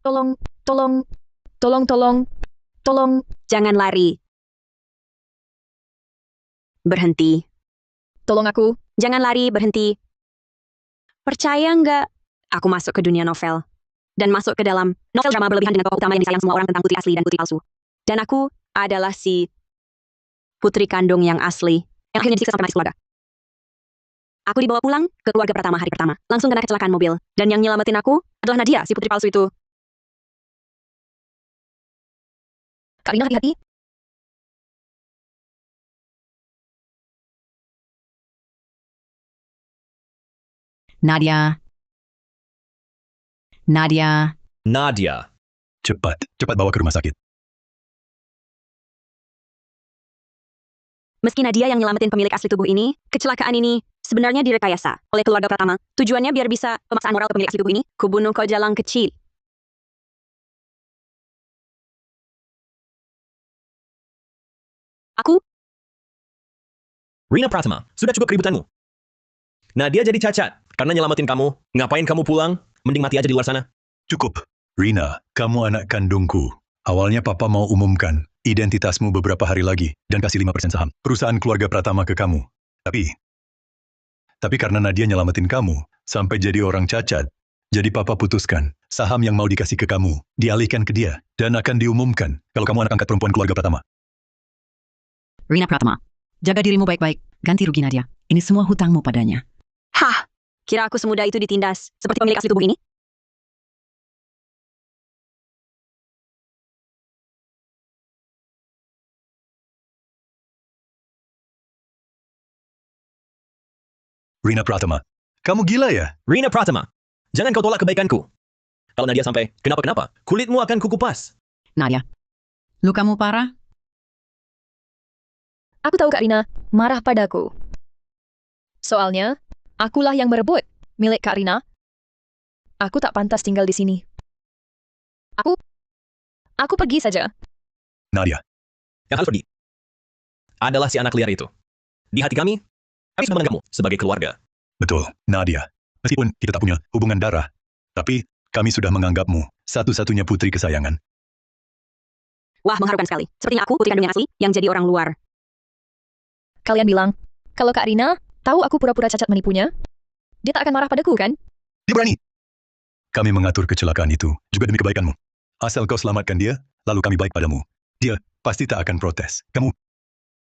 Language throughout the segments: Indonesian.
Tolong, tolong, tolong, tolong, tolong. Jangan lari. Berhenti. Tolong aku. Jangan lari, berhenti. Percaya nggak? Aku masuk ke dunia novel. Dan masuk ke dalam novel drama berlebihan dengan tokoh utama yang disayang semua orang tentang putri asli dan putri palsu. Dan aku adalah si putri kandung yang asli, yang akhirnya disiksa sampai mati keluarga. Aku dibawa pulang ke keluarga pertama hari pertama, langsung kena kecelakaan mobil. Dan yang nyelamatin aku adalah Nadia, si putri palsu itu. Kak Rina, hati-hati. Nadia. Nadia. Nadia. Cepat bawa ke rumah sakit. Meski Nadia yang nyelamatin pemilik asli tubuh ini, kecelakaan ini sebenarnya direkayasa oleh keluarga Pratama. Tujuannya biar bisa pemaksaan moral ke pemilik asli tubuh ini, kubunuh kau jalang kecil. Aku Rina Pratama, sudah cukup keributanmu. Nadia jadi cacat karena nyelamatin kamu. Ngapain kamu pulang? Mending mati aja di luar sana. Cukup. Rina, kamu anak kandungku. Awalnya papa mau umumkan identitasmu beberapa hari lagi dan kasih 5% saham perusahaan keluarga Pratama ke kamu. Tapi karena Nadia nyelamatin kamu sampai jadi orang cacat, jadi papa putuskan saham yang mau dikasih ke kamu dialihkan ke dia dan akan diumumkan kalau kamu anak angkat perempuan keluarga Pratama. Rina Pratama. Jaga dirimu baik-baik. Ganti rugi Nadia. Ini semua hutangmu padanya. Hah, kira aku semudah itu ditindas seperti pemilik asli tubuh ini? Rina Pratama, kamu gila ya? Rina Pratama, jangan kau tolak kebaikanku. Kalau Nadia sampai kenapa-kenapa, kulitmu akan kukupas. Nadia. Lukamu parah? Aku tahu Kak Rina marah padaku. Soalnya, akulah yang merebut milik Kak Rina. Aku tak pantas tinggal di sini. Aku pergi saja. Nadia, Yang harus pergi adalah si anak liar itu. Di hati kami sudah menganggapmu sebagai keluarga. betul, Nadia. Meskipun kita tak punya hubungan darah, tapi kami sudah menganggapmu satu-satunya putri kesayangan. Wah, mengharukan sekali. Sepertinya aku putri kandung yang asli yang jadi orang luar. Kalian bilang, kalau Kak Rina tahu aku pura-pura cacat menipunya, dia tak akan marah padaku, kan? Dia berani. Kami mengatur kecelakaan itu juga demi kebaikanmu. Asal kau selamatkan dia, lalu kami baik padamu. Dia pasti tak akan protes.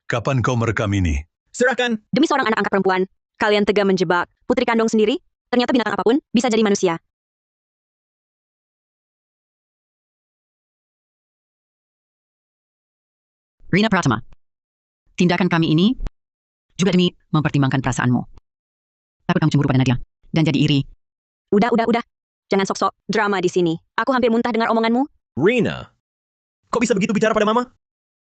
Kapan kau merekam ini? Serahkan. Demi seorang anak angkat perempuan, kalian tega menjebak putri kandung sendiri? Ternyata binatang apapun bisa jadi manusia. Rina Pratama. Tindakan kami ini juga demi mempertimbangkan perasaanmu. Takut kamu cemburu pada Nadia dan jadi iri. Udah. Jangan sok-sok drama di sini. Aku hampir muntah dengar omonganmu. Rina, kok bisa begitu bicara pada mama?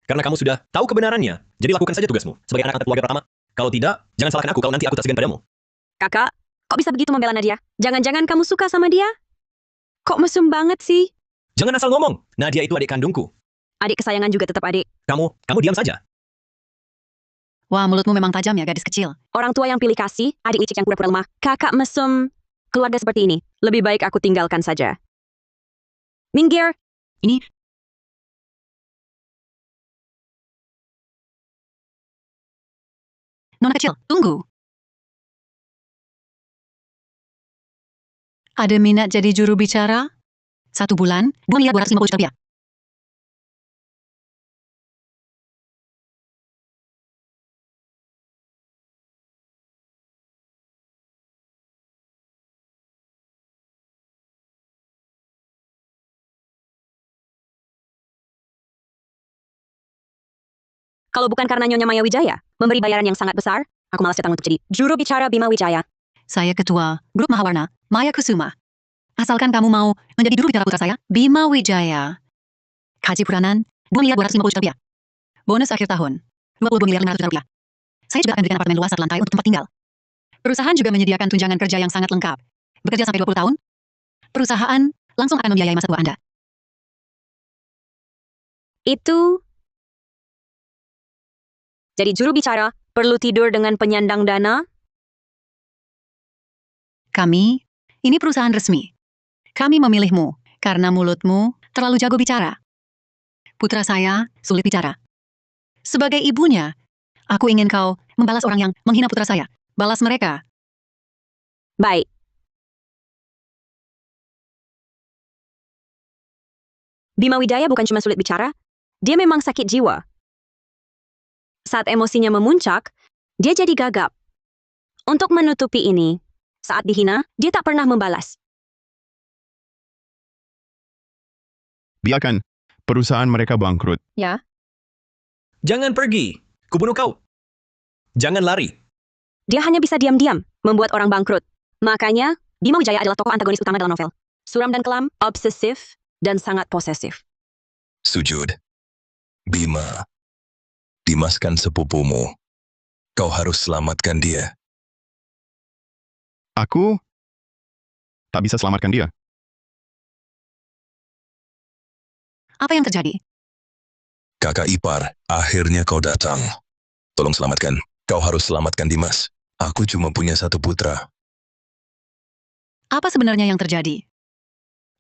Karena kamu sudah tahu kebenarannya. Jadi lakukan saja tugasmu sebagai anak angkat keluarga pertama. Kalau tidak, jangan salahkan aku kalau nanti aku tak segan padamu. Kakak, kok bisa begitu membela Nadia? Jangan-jangan kamu suka sama dia? Kok mesum banget sih? Jangan asal ngomong. Nadia itu adik kandungku. Adik kesayangan juga tetap adik. Kamu diam saja. Wah, mulutmu memang tajam ya, gadis kecil. Orang tua yang pilih kasih, adik licik yang pura-pura lemah. Kakak mesum. Keluarga seperti ini, lebih baik aku tinggalkan saja. Minggir. Ini Nona kecil, tunggu. Ada minat jadi juru bicara? 1 bulan, 2.250 juta rupiah. Kalau bukan karena Nyonya Maya Wijaya memberi bayaran yang sangat besar, aku malas datang untuk jadi juru bicara Bima Wijaya. Saya ketua grup Mahawarna, Maya Kusuma. Asalkan kamu mau menjadi juru bicara putra saya, Bima Wijaya. Kaji puranan, 2.250 juta rupiah. Bonus akhir tahun, 22.600 juta rupiah. Saya juga akan berikan apartemen luas 1 lantai untuk tempat tinggal. Perusahaan juga menyediakan tunjangan kerja yang sangat lengkap. Bekerja sampai 20 tahun, perusahaan langsung akan membiayai masa tua Anda. Itu jadi juru bicara perlu tidur dengan penyandang dana? Kami, ini perusahaan resmi. Kami memilihmu Karena mulutmu terlalu jago bicara. Putra saya sulit bicara. Sebagai ibunya, aku ingin kau membalas orang yang menghina putra saya. Balas mereka. Baik. Bima Wijaya bukan cuma sulit bicara, dia memang sakit jiwa. Saat emosinya memuncak, dia jadi gagap. Untuk menutupi ini, saat dihina, dia tak pernah membalas. Biarkan perusahaan mereka bangkrut. Ya, Jangan pergi. Kubunuh kau. Jangan lari. Dia hanya bisa diam-diam, membuat orang bangkrut. Makanya, Bima Wijaya adalah tokoh antagonis utama dalam novel. Suram dan kelam, obsesif, dan sangat posesif. Sujud. Bima. Dimas kan sepupumu. Kau harus selamatkan dia. Aku tak bisa selamatkan dia. Apa yang terjadi? Kakak ipar, akhirnya kau datang. Tolong selamatkan. Kau harus selamatkan Dimas. Aku cuma punya satu putra. Apa sebenarnya yang terjadi?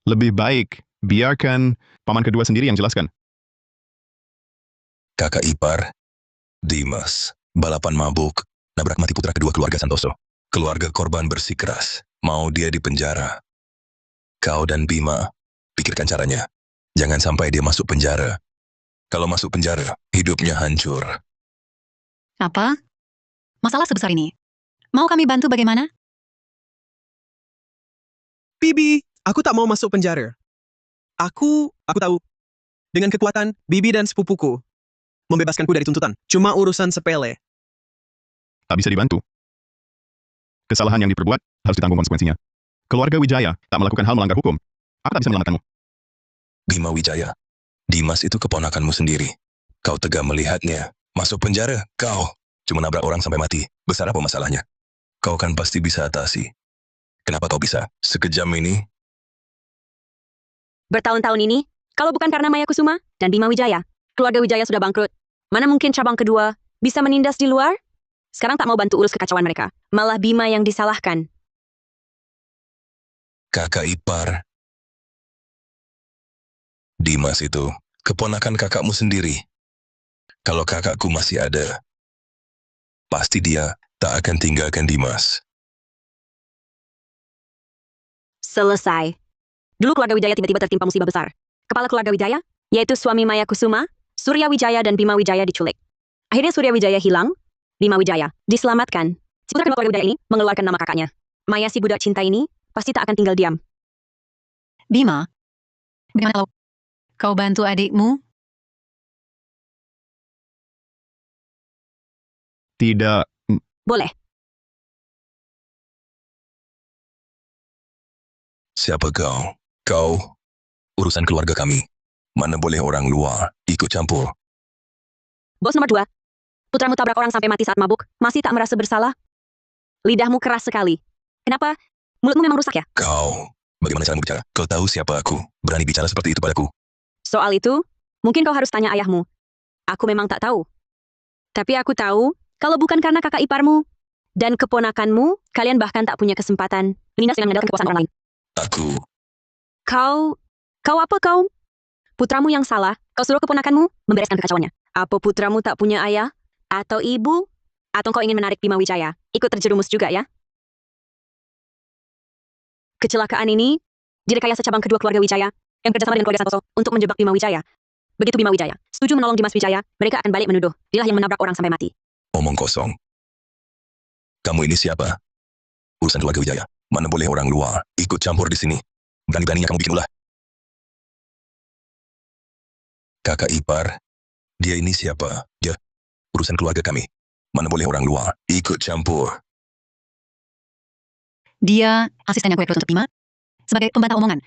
Lebih baik, biarkan paman kedua sendiri yang jelaskan. Kakak ipar, Dimas, balapan mabuk, nabrak mati putra kedua keluarga Santoso. Keluarga korban bersikeras, mau dia dipenjara. Kau dan Bima, pikirkan caranya. Jangan sampai dia masuk penjara. Kalau masuk penjara, hidupnya hancur. Apa? Masalah sebesar ini. Mau kami bantu bagaimana? Bibi, aku tak mau masuk penjara. Aku tahu. Dengan kekuatan Bibi dan sepupuku, membebaskanku dari tuntutan. Cuma urusan sepele. Tak bisa dibantu. Kesalahan yang diperbuat harus ditanggung konsekuensinya. Keluarga Wijaya tak melakukan hal melanggar hukum. Aku tak bisa menyelamatkanmu. Bima Wijaya, Dimas itu keponakanmu sendiri. Kau tega melihatnya. Masuk penjara, kau. Cuma nabrak orang sampai mati. Besar apa masalahnya? Kau kan pasti bisa atasi. Kenapa kau bisa? Sekejam ini? Bertahun-tahun ini, kalau bukan karena Maya Kusuma dan Bima Wijaya, keluarga Wijaya sudah bangkrut. Mana mungkin cabang kedua bisa menindas di luar? Sekarang tak mau bantu urus kekacauan mereka. Malah Bima yang disalahkan. Kakak ipar. Dimas itu keponakan kakakmu sendiri. Kalau kakakku masih ada, pasti dia tak akan tinggalkan Dimas. Selesai. Dulu keluarga Wijaya tiba-tiba tertimpa musibah besar. Kepala keluarga Wijaya, yaitu suami Maya Kusuma, Surya Wijaya dan Bima Wijaya diculik. Akhirnya Surya Wijaya hilang, Bima Wijaya diselamatkan. Si putra kedua keluarga Wijaya ini mengeluarkan nama kakaknya. Maya si budak cinta ini pasti tak akan tinggal diam. Bima, bagaimana kalau kau bantu adikmu? Tidak. Boleh. Siapa kau? Kau, urusan keluarga kami. Mana boleh orang luar ikut campur. Bos nomor 2. Putramu tabrak orang sampai mati saat mabuk. Masih tak merasa bersalah? Lidahmu keras sekali. Kenapa? Mulutmu memang rusak ya? Kau, bagaimana caramu bicara? Kau tahu siapa aku? Berani bicara seperti itu padaku? Soal itu, mungkin kau harus tanya ayahmu. Aku memang tak tahu. Tapi aku tahu, kalau bukan karena kakak iparmu dan keponakanmu, kalian bahkan tak punya kesempatan menindas dengan mengandalkan kekuasaan orang lain. Aku, Kau apa kau? Putramu yang salah, kau suruh keponakanmu membereskan kekacauannya. Apa putramu tak punya ayah? Atau ibu? Atau kau ingin menarik Bima Wijaya? Ikut terjerumus juga ya? Kecelakaan ini direkayasa cabang kedua keluarga Wijaya yang kerjasama dengan keluarga Santoso untuk menjebak Bima Wijaya. Begitu Bima Wijaya setuju menolong Dimas Wijaya, mereka akan balik menuduh dialah yang menabrak orang sampai mati. omong kosong. Kamu ini siapa? Urusan keluarga Wijaya. Mana boleh orang luar ikut campur di sini. Berani-beraninya kamu bikin ulah. Kakak ipar, dia ini siapa? Dia, urusan keluarga kami. Mana boleh orang luar ikut campur. Dia asisten yang kue untuk Bima? Sebagai pembantah omongan.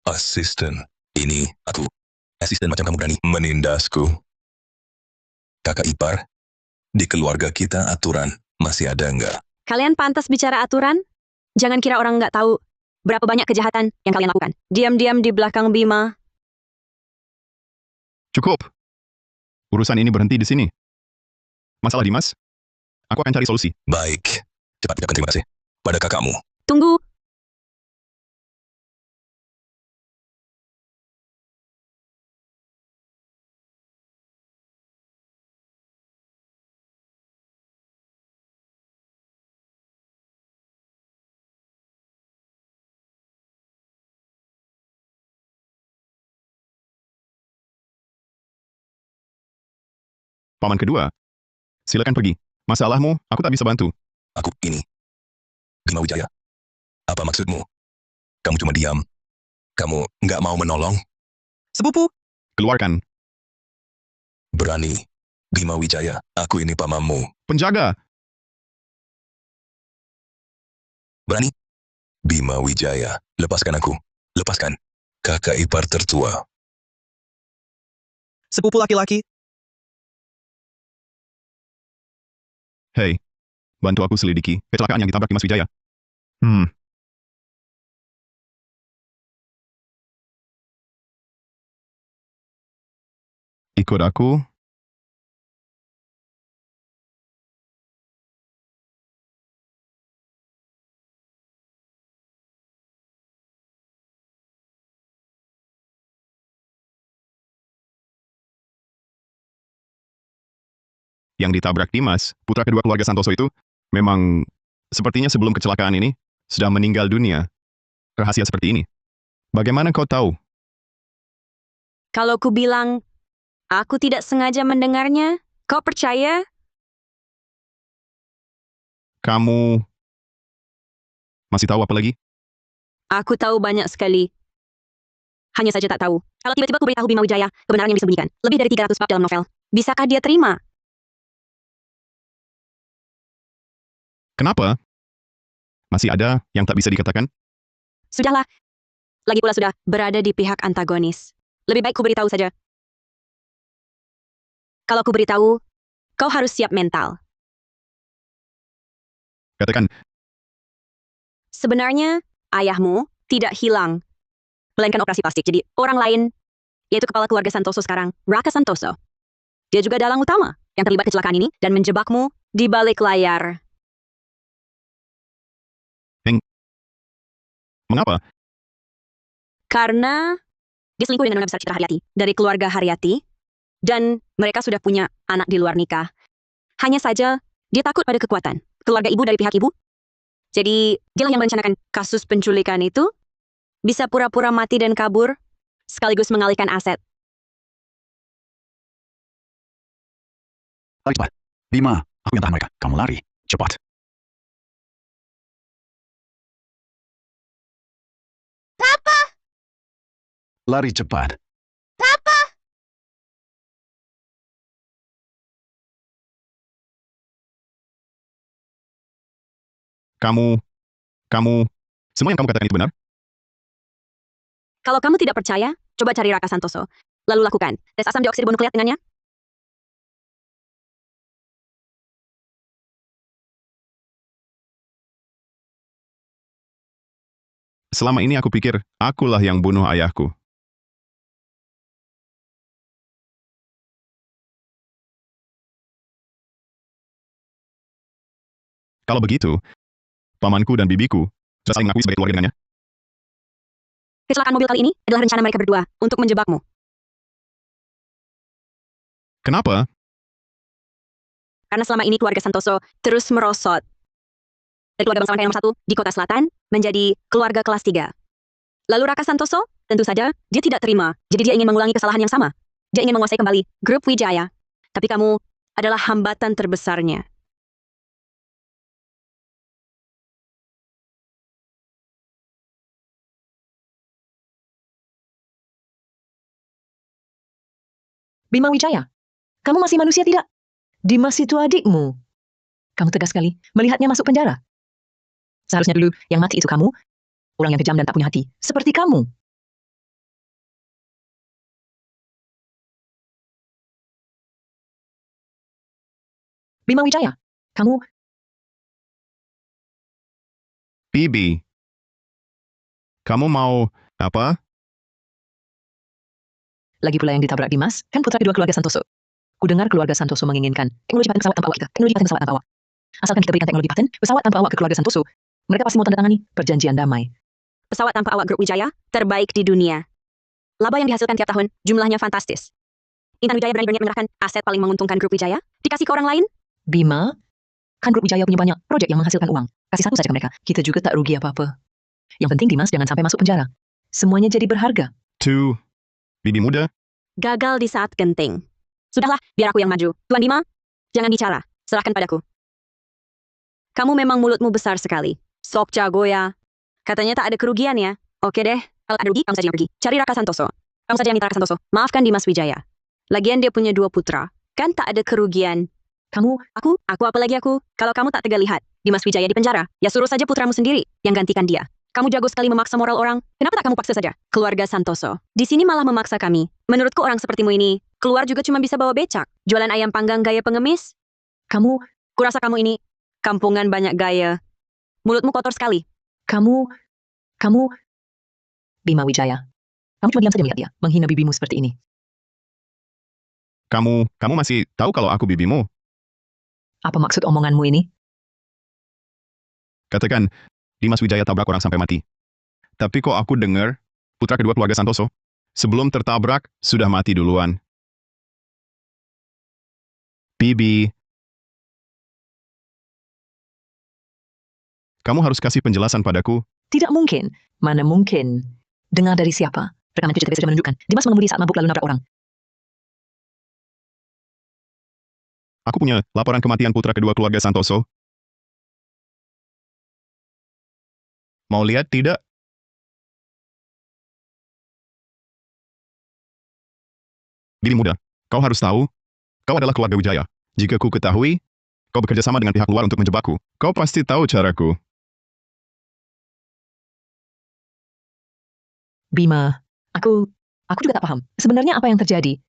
Asisten, ini aku. Asisten macam kamu berani menindasku. Kakak ipar, di keluarga kita aturan masih ada enggak? Kalian pantas bicara aturan? Jangan kira orang nggak tahu berapa banyak kejahatan yang kalian lakukan. Diam-diam di belakang Bima. Cukup. Urusan ini berhenti di sini. Masalah Dimas, aku akan cari solusi. Baik, cepat ucapkan terima kasih pada kakakmu. Tunggu, Paman kedua, silakan pergi. Masalahmu, aku tak bisa bantu. Aku ini. Bima Wijaya. Apa maksudmu? Kamu cuma diam. Kamu nggak mau menolong? Sepupu, Keluarkan. Berani. Bima Wijaya, aku ini pamanmu. Penjaga! Berani? Bima Wijaya, lepaskan aku. Lepaskan. Kakak ipar tertua. sepupu laki-laki, Hei, bantu aku selidiki kecelakaan yang ditabrak Dimas Wijaya. Ikut aku. Yang ditabrak Dimas, putra kedua keluarga Santoso itu, memang sepertinya sebelum kecelakaan ini, sudah meninggal dunia. Rahasia seperti ini. Bagaimana kau tahu? Kalau ku bilang, aku tidak sengaja mendengarnya, kau percaya? Kamu masih tahu apa lagi? Aku tahu banyak sekali. Hanya saja tak tahu. Kalau tiba-tiba ku beritahu Bima Wijaya, kebenaran yang disembunyikan. Lebih dari 300 bab dalam novel. Bisakah dia terima? Kenapa? Masih ada yang tak bisa dikatakan? Sudahlah. Lagi pula sudah berada di pihak antagonis. Lebih baik ku beritahu saja. Kalau ku beritahu, kau harus siap mental. Katakan, Sebenarnya, ayahmu tidak hilang. Melainkan operasi plastik. Jadi, orang lain, yaitu kepala keluarga Santoso sekarang, Raka Santoso. Dia juga dalang utama yang terlibat kecelakaan ini dan menjebakmu di balik layar. mengapa? Karena dia selingkuh dengan nona besar Citra Haryati dari keluarga Haryati dan mereka sudah punya anak di luar nikah. Hanya saja dia takut pada kekuatan keluarga ibu dari pihak ibu. Jadi dialah yang merencanakan kasus penculikan itu, bisa pura-pura mati dan kabur sekaligus mengalihkan aset. Lari cepat. Bima, aku yang tahan mereka. Kamu lari. Cepat. Lari cepat. Kamu, semua yang kamu katakan itu benar? Kalau kamu tidak percaya, coba cari Raka Santoso. Lalu lakukan tes asam dioksida nukleat dengannya. Selama ini aku pikir, akulah yang bunuh ayahku. Kalau begitu, pamanku dan bibiku sudah saling mengakui sebagai keluarga dengannya. Kecelakaan mobil kali ini adalah rencana mereka berdua untuk menjebakmu. Kenapa? Karena selama ini keluarga Santoso terus merosot. Dari keluarga bangsawan kaya nomor 1 di kota selatan menjadi keluarga kelas 3. Lalu Raka Santoso, tentu saja, dia tidak terima. Jadi dia ingin mengulangi kesalahan yang sama. Dia ingin menguasai kembali grup Wijaya. Tapi kamu adalah hambatan terbesarnya. Bima Wijaya, kamu masih manusia tidak? Dimas itu adikmu. Kamu tegas sekali melihatnya masuk penjara. Seharusnya dulu yang mati itu kamu, orang yang kejam dan tak punya hati, seperti kamu. Bima Wijaya, kamu Bibi, kamu mau apa? lagi pula yang ditabrak Dimas, kan putra kedua keluarga Santoso. Kudengar keluarga Santoso menginginkan teknologi paten pesawat tanpa awak kita. Teknologi paten pesawat tanpa awak. Asalkan kita berikan teknologi paten pesawat tanpa awak ke keluarga Santoso, mereka pasti mau tanda tangani perjanjian damai. Pesawat tanpa awak grup Wijaya terbaik di dunia. Laba yang dihasilkan tiap tahun jumlahnya fantastis. Intan Wijaya berani berniat menyerahkan aset paling menguntungkan grup Wijaya dikasih ke orang lain. Bima, kan grup Wijaya punya banyak proyek yang menghasilkan uang. Kasih satu saja ke mereka. Kita juga tak rugi apa-apa. Yang penting Dimas jangan sampai masuk penjara. Semuanya jadi berharga. Bibi muda, Gagal di saat genting. Sudahlah, biar aku yang maju. Tuan Bima, jangan bicara. Serahkan padaku. Kamu memang mulutmu besar sekali. Sok jago ya. Katanya tak ada kerugian ya. Oke deh, kalau ada rugi, kamu saja yang pergi. Cari Raka Santoso. Kamu saja yang minta Raka Santoso. Maafkan Dimas Wijaya. Lagian dia punya 2 putra. Kan tak ada kerugian. Kamu, Aku apalagi aku. Kalau kamu tak tega lihat Dimas Wijaya di penjara, ya suruh saja putramu sendiri yang gantikan dia. Kamu jago sekali memaksa moral orang. Kenapa tak kamu paksa saja? Keluarga Santoso. Di sini malah memaksa kami. Menurutku orang sepertimu ini, keluar juga cuma bisa bawa becak. Jualan ayam panggang gaya pengemis. kamu, Kurasa kamu ini, kampungan banyak gaya. Mulutmu kotor sekali. kamu, Bima Wijaya. Kamu cuma diam saja melihat dia, menghina bibimu seperti ini. Kamu masih tahu kalau aku bibimu? Apa maksud omonganmu ini? Katakan, Dimas Wijaya tabrak orang sampai mati. Tapi kok aku dengar putra kedua keluarga Santoso, sebelum tertabrak, sudah mati duluan. Bibi, kamu harus kasih penjelasan padaku. Tidak mungkin. Mana mungkin? Dengar dari siapa? Rekaman CCTV sudah menunjukkan. Dimas mengemudi saat mabuk lalu nabrak orang. Aku punya laporan kematian putra kedua keluarga Santoso. Mau lihat tidak? Bibi muda, kau harus tahu, kau adalah keluarga Wijaya. Jika ku ketahui, kau bekerja sama dengan pihak luar untuk menjebakku. Kau pasti tahu caraku. Bima, aku juga tak paham. Sebenarnya apa yang terjadi?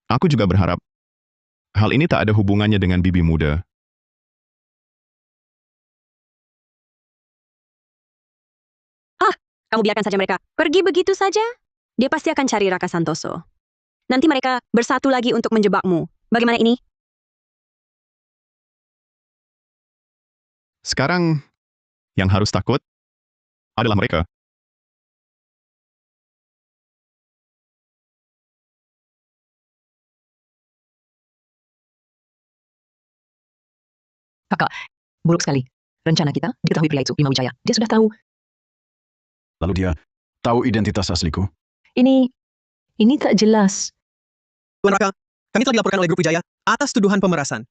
Aku juga berharap hal ini tak ada hubungannya dengan bibi muda. Kamu biarkan saja mereka pergi begitu saja. Dia pasti akan cari Raka Santoso. Nanti mereka bersatu lagi untuk menjebakmu. Bagaimana ini? Sekarang, yang harus takut adalah mereka. Kakak, buruk sekali. Rencana kita diketahui pria itu, Bima Wijaya. Dia sudah tahu. Lalu dia tahu identitas asliku. Ini tak jelas. Tuan Raka, kami telah dilaporkan oleh grup Wijaya atas tuduhan pemerasan.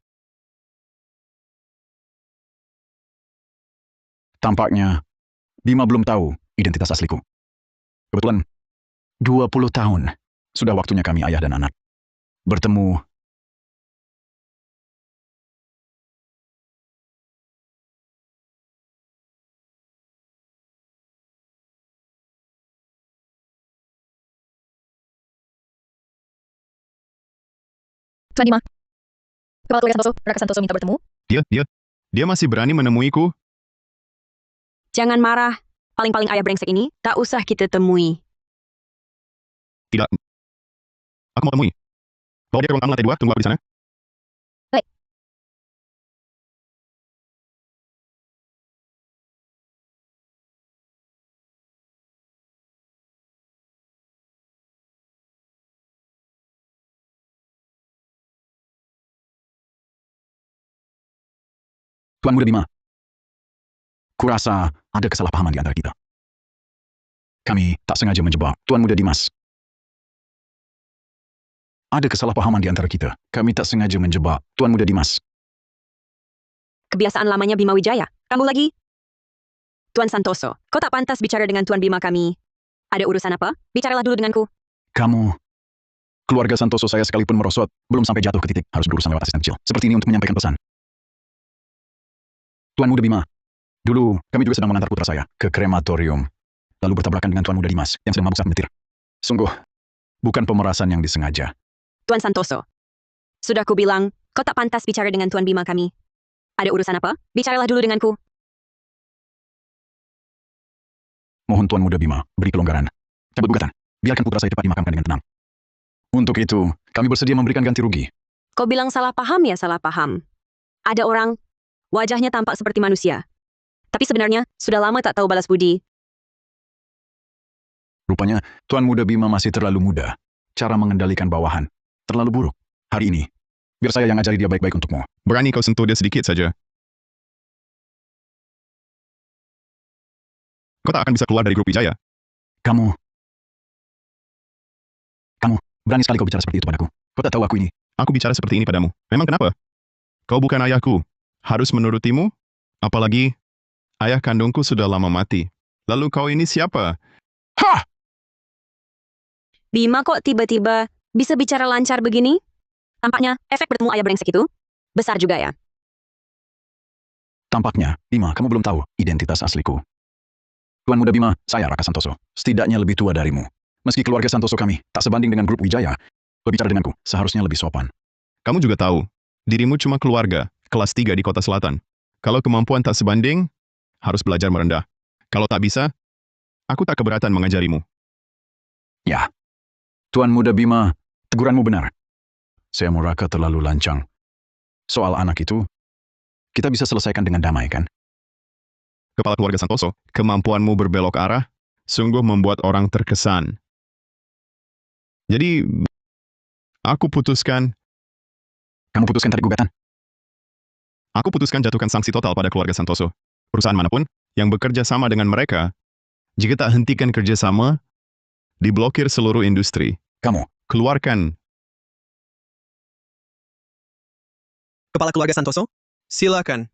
Tampaknya Bima belum tahu identitas asliku. Kebetulan 20 tahun sudah waktunya kami ayah dan anak bertemu. Tuan Bima. Kepala keluarga Santoso, Raka Santoso minta bertemu. Dia masih berani menemuiku. Jangan marah. Paling-paling ayah brengsek ini tak usah kita temui. Tidak. Aku mau temui. Bawa dia ke ruang tamu lantai 2, tunggu aku di sana. Baik. Tuan Muda Bima, kurasa ada kesalahpahaman di antara kita. Kami tak sengaja menjebak Tuan Muda Dimas. Ada kesalahpahaman di antara kita. Kami tak sengaja menjebak Tuan Muda Dimas. Kebiasaan lamanya Bima Wijaya. Kamu lagi? Tuan Santoso, kau tak pantas bicara dengan Tuan Bima kami. Ada urusan apa? Bicaralah dulu denganku. Kamu, keluarga Santoso saya sekalipun merosot, belum sampai jatuh ke titik harus berurusan lewat asisten kecil. Seperti ini untuk menyampaikan pesan. Tuan Muda Bima, dulu kami juga sedang mengantar putra saya ke krematorium, lalu bertabrakan dengan Tuan Muda Dimas yang sedang mabuk saat menyetir. Sungguh, bukan pemerasan yang disengaja. Tuan Santoso, sudah ku bilang, kau tak pantas bicara dengan Tuan Bima kami. Ada urusan apa? Bicaralah dulu denganku. Mohon Tuan Muda Bima, beri kelonggaran. Cabut gugatan. Biarkan putra saya cepat dimakamkan dengan tenang. Untuk itu, kami bersedia memberikan ganti rugi. Kau bilang salah paham ya salah paham. Ada orang, wajahnya tampak seperti manusia. Tapi sebenarnya, sudah lama tak tahu balas budi. Rupanya, Tuan Muda Bima masih terlalu muda. Cara mengendalikan bawahan terlalu buruk. Hari ini, biar saya yang ajari dia baik-baik untukmu. Berani kau sentuh dia sedikit saja. Kau tak akan bisa keluar dari grup Wijaya. Kamu, berani sekali kau bicara seperti itu padaku. Kau tak tahu aku ini. Aku bicara seperti ini padamu. Memang kenapa? Kau bukan ayahku. Harus menurutimu? Apalagi, ayah kandungku sudah lama mati. Lalu kau ini siapa? Hah! Bima kok tiba-tiba bisa bicara lancar begini? Tampaknya efek bertemu ayah brengsek itu besar juga ya. Tampaknya, Bima, kamu belum tahu identitas asliku. Tuan muda Bima, saya Raka Santoso. Setidaknya lebih tua darimu. Meski keluarga Santoso kami tak sebanding dengan grup Wijaya, berbicara denganku seharusnya lebih sopan. Kamu juga tahu, dirimu cuma keluarga, kelas 3 di kota selatan. Kalau kemampuan tak sebanding, harus belajar merendah. Kalau tak bisa, aku tak keberatan mengajarimu. Ya, Tuan muda Bima, teguranmu benar. Saya mau Raka terlalu lancang. Soal anak itu, kita bisa selesaikan dengan damai, kan? Kepala keluarga Santoso, kemampuanmu berbelok arah, sungguh membuat orang terkesan. Jadi, aku putuskan Kamu putuskan tarik gugatan. Aku putuskan jatuhkan sanksi total pada keluarga Santoso. Perusahaan manapun yang bekerja sama dengan mereka, jika tak hentikan kerjasama, diblokir seluruh industri. Kamu, Keluarkan. Kepala keluarga Santoso, silakan.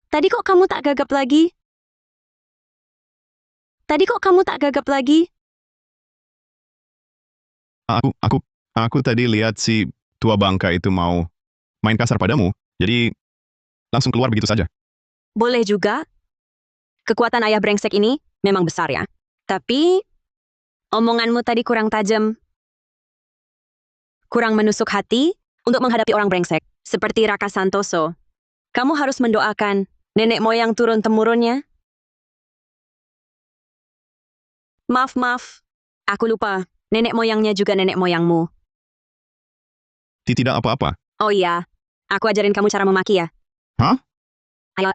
Tadi kok kamu tak gagap lagi? Tadi kok kamu tak gagap lagi? Aku tadi lihat si tua bangka itu mau main kasar padamu, jadi langsung keluar begitu saja. Boleh juga. Kekuatan ayah brengsek ini memang besar ya. Tapi, omonganmu tadi kurang tajam. Kurang menusuk hati untuk menghadapi orang brengsek. Seperti Raka Santoso. Kamu harus mendoakan nenek moyang turun-temurunnya. Maaf. Aku lupa. Nenek moyangnya juga nenek moyangmu. Tidak apa-apa. Oh iya. Aku ajarin kamu cara memaki ya. Hah? Ayo.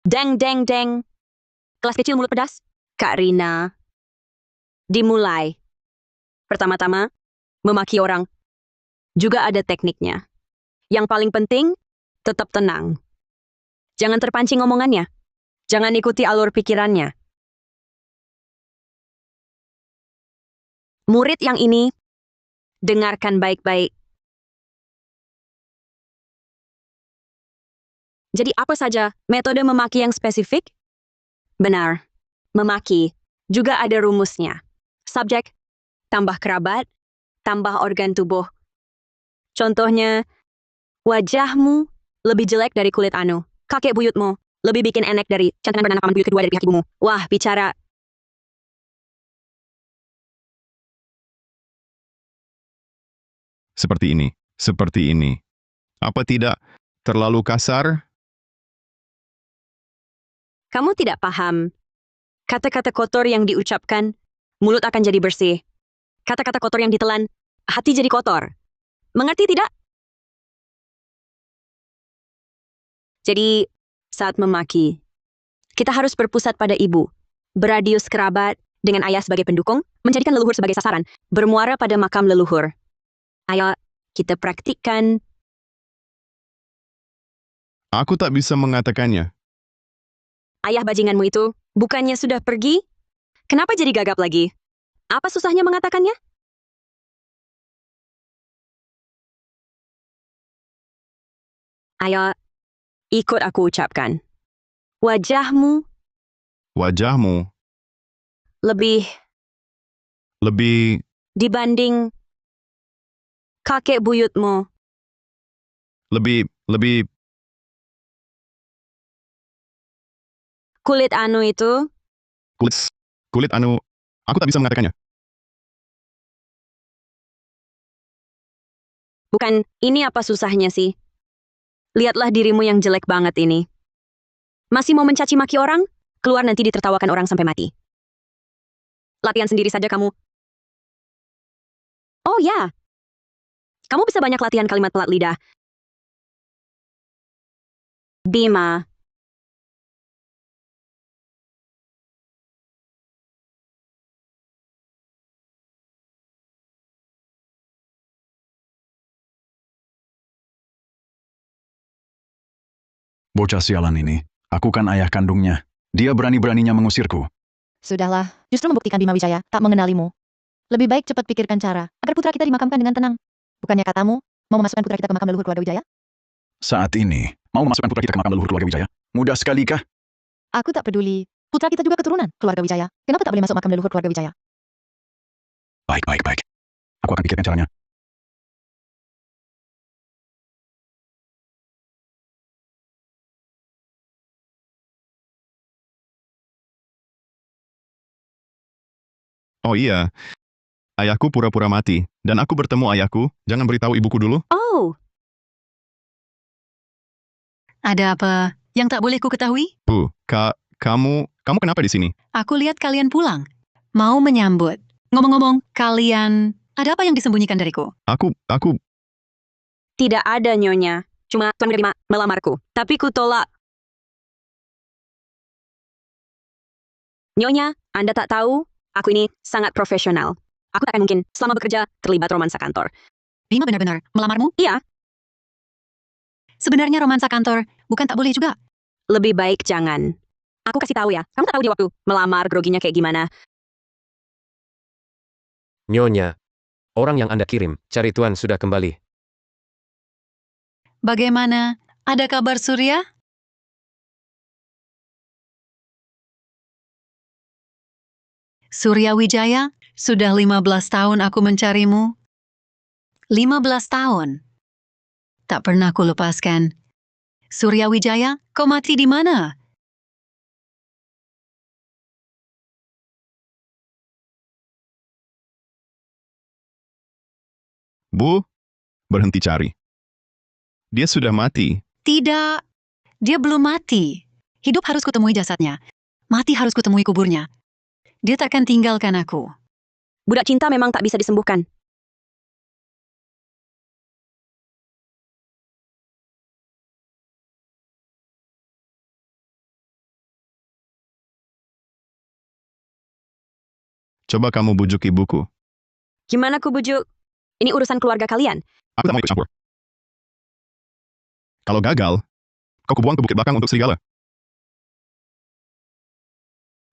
Deng. Kelas kecil mulut pedas. Kak Rina. Dimulai. Pertama-tama, memaki orang. Juga ada tekniknya. Yang paling penting, tetap tenang. Jangan terpancing omongannya. Jangan ikuti alur pikirannya. Murid yang ini, dengarkan baik-baik. Jadi apa saja metode memaki yang spesifik? Benar, memaki juga ada rumusnya. Subjek, tambah kerabat, tambah organ tubuh. Contohnya, wajahmu lebih jelek dari kulit anu. Kakek buyutmu lebih bikin enek dari centangan beranak paman buyut kedua dari pihak ibumu. Wah, bicara. Seperti ini. Apa tidak terlalu kasar? Kamu tidak paham. Kata-kata kotor yang diucapkan, mulut akan jadi bersih. Kata-kata kotor yang ditelan, hati jadi kotor. Mengerti tidak? Jadi, saat memaki, kita harus berpusat pada ibu. Beradius kerabat, dengan ayah sebagai pendukung, menjadikan leluhur sebagai sasaran, bermuara pada makam leluhur. Ayo, kita praktikkan. Aku tak bisa mengatakannya. Ayah bajinganmu itu, bukannya sudah pergi? Kenapa jadi gagap lagi? Apa susahnya mengatakannya? Ayo, ikut aku ucapkan. Wajahmu Wajahmu lebih lebih dibanding kakek buyutmu. lebih Kulit anu itu, kulit anu, aku tak bisa mengatakannya. bukan, ini apa susahnya sih? Lihatlah dirimu yang jelek banget ini. Masih mau mencaci maki orang? Keluar nanti ditertawakan orang sampai mati. Latihan sendiri saja kamu. Oh ya, kamu bisa banyak latihan kalimat pelat lidah. Bima. Bocah sialan ini, aku kan ayah kandungnya. Dia berani-beraninya mengusirku. Sudahlah, justru membuktikan Bima Wijaya tak mengenalimu. Lebih baik cepat pikirkan cara agar putra kita dimakamkan dengan tenang. Bukannya katamu mau memasukkan putra kita ke makam leluhur keluarga Wijaya? Saat ini, mau memasukkan putra kita ke makam leluhur keluarga Wijaya? Mudah sekali kah? Aku tak peduli. Putra kita juga keturunan keluarga Wijaya. Kenapa tak boleh masuk makam leluhur keluarga Wijaya? Baik. Aku akan pikirkan caranya. Oh iya, ayahku pura-pura mati, dan aku bertemu ayahku. Jangan beritahu ibuku dulu. Oh, Ada apa yang tak boleh ku ketahui? Bu, kamu kenapa di sini? Aku lihat kalian pulang. Mau menyambut. Ngomong-ngomong, kalian ada apa yang disembunyikan dariku? Aku, tidak ada Nyonya. Cuma Tuan Muda Bima melamarku. Tapi ku tolak. Nyonya, Anda tak tahu? Aku ini sangat profesional. Aku tak akan mungkin selama bekerja terlibat romansa kantor. Bima benar-benar melamarmu? Iya. Sebenarnya romansa kantor bukan tak boleh juga. Lebih baik jangan. Aku kasih tahu ya. Kamu tak tahu dia waktu melamar groginya kayak gimana. Nyonya, orang yang Anda kirim, cari Tuan sudah kembali. Bagaimana? Ada kabar Surya? Surya Wijaya, sudah 15 tahun aku mencarimu. 15 tahun. Tak pernah ku lepaskan. Surya Wijaya, kau mati di mana? Bu, berhenti cari. Dia sudah mati. Tidak, dia belum mati. Hidup harus kutemui jasadnya. Mati harus kutemui kuburnya. Dia takkan tinggalkan aku. Budak cinta memang tak bisa disembuhkan. Coba kamu bujuk ibuku. Gimana ku bujuk? Ini urusan keluarga kalian. Aku tak mau ikut campur. Kalau gagal, kau kubuang ke bukit belakang untuk serigala.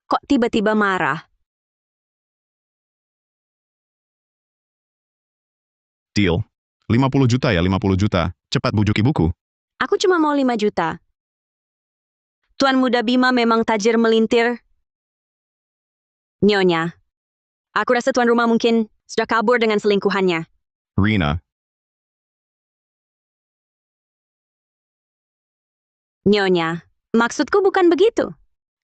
Kok tiba-tiba marah? Deal. 50 juta ya, 50 juta. Cepat bujuk ibuku. Aku cuma mau 5 juta. Tuan Muda Bima memang tajir melintir. Nyonya, aku rasa tuan rumah mungkin sudah kabur dengan selingkuhannya. Rina, Nyonya, maksudku bukan begitu.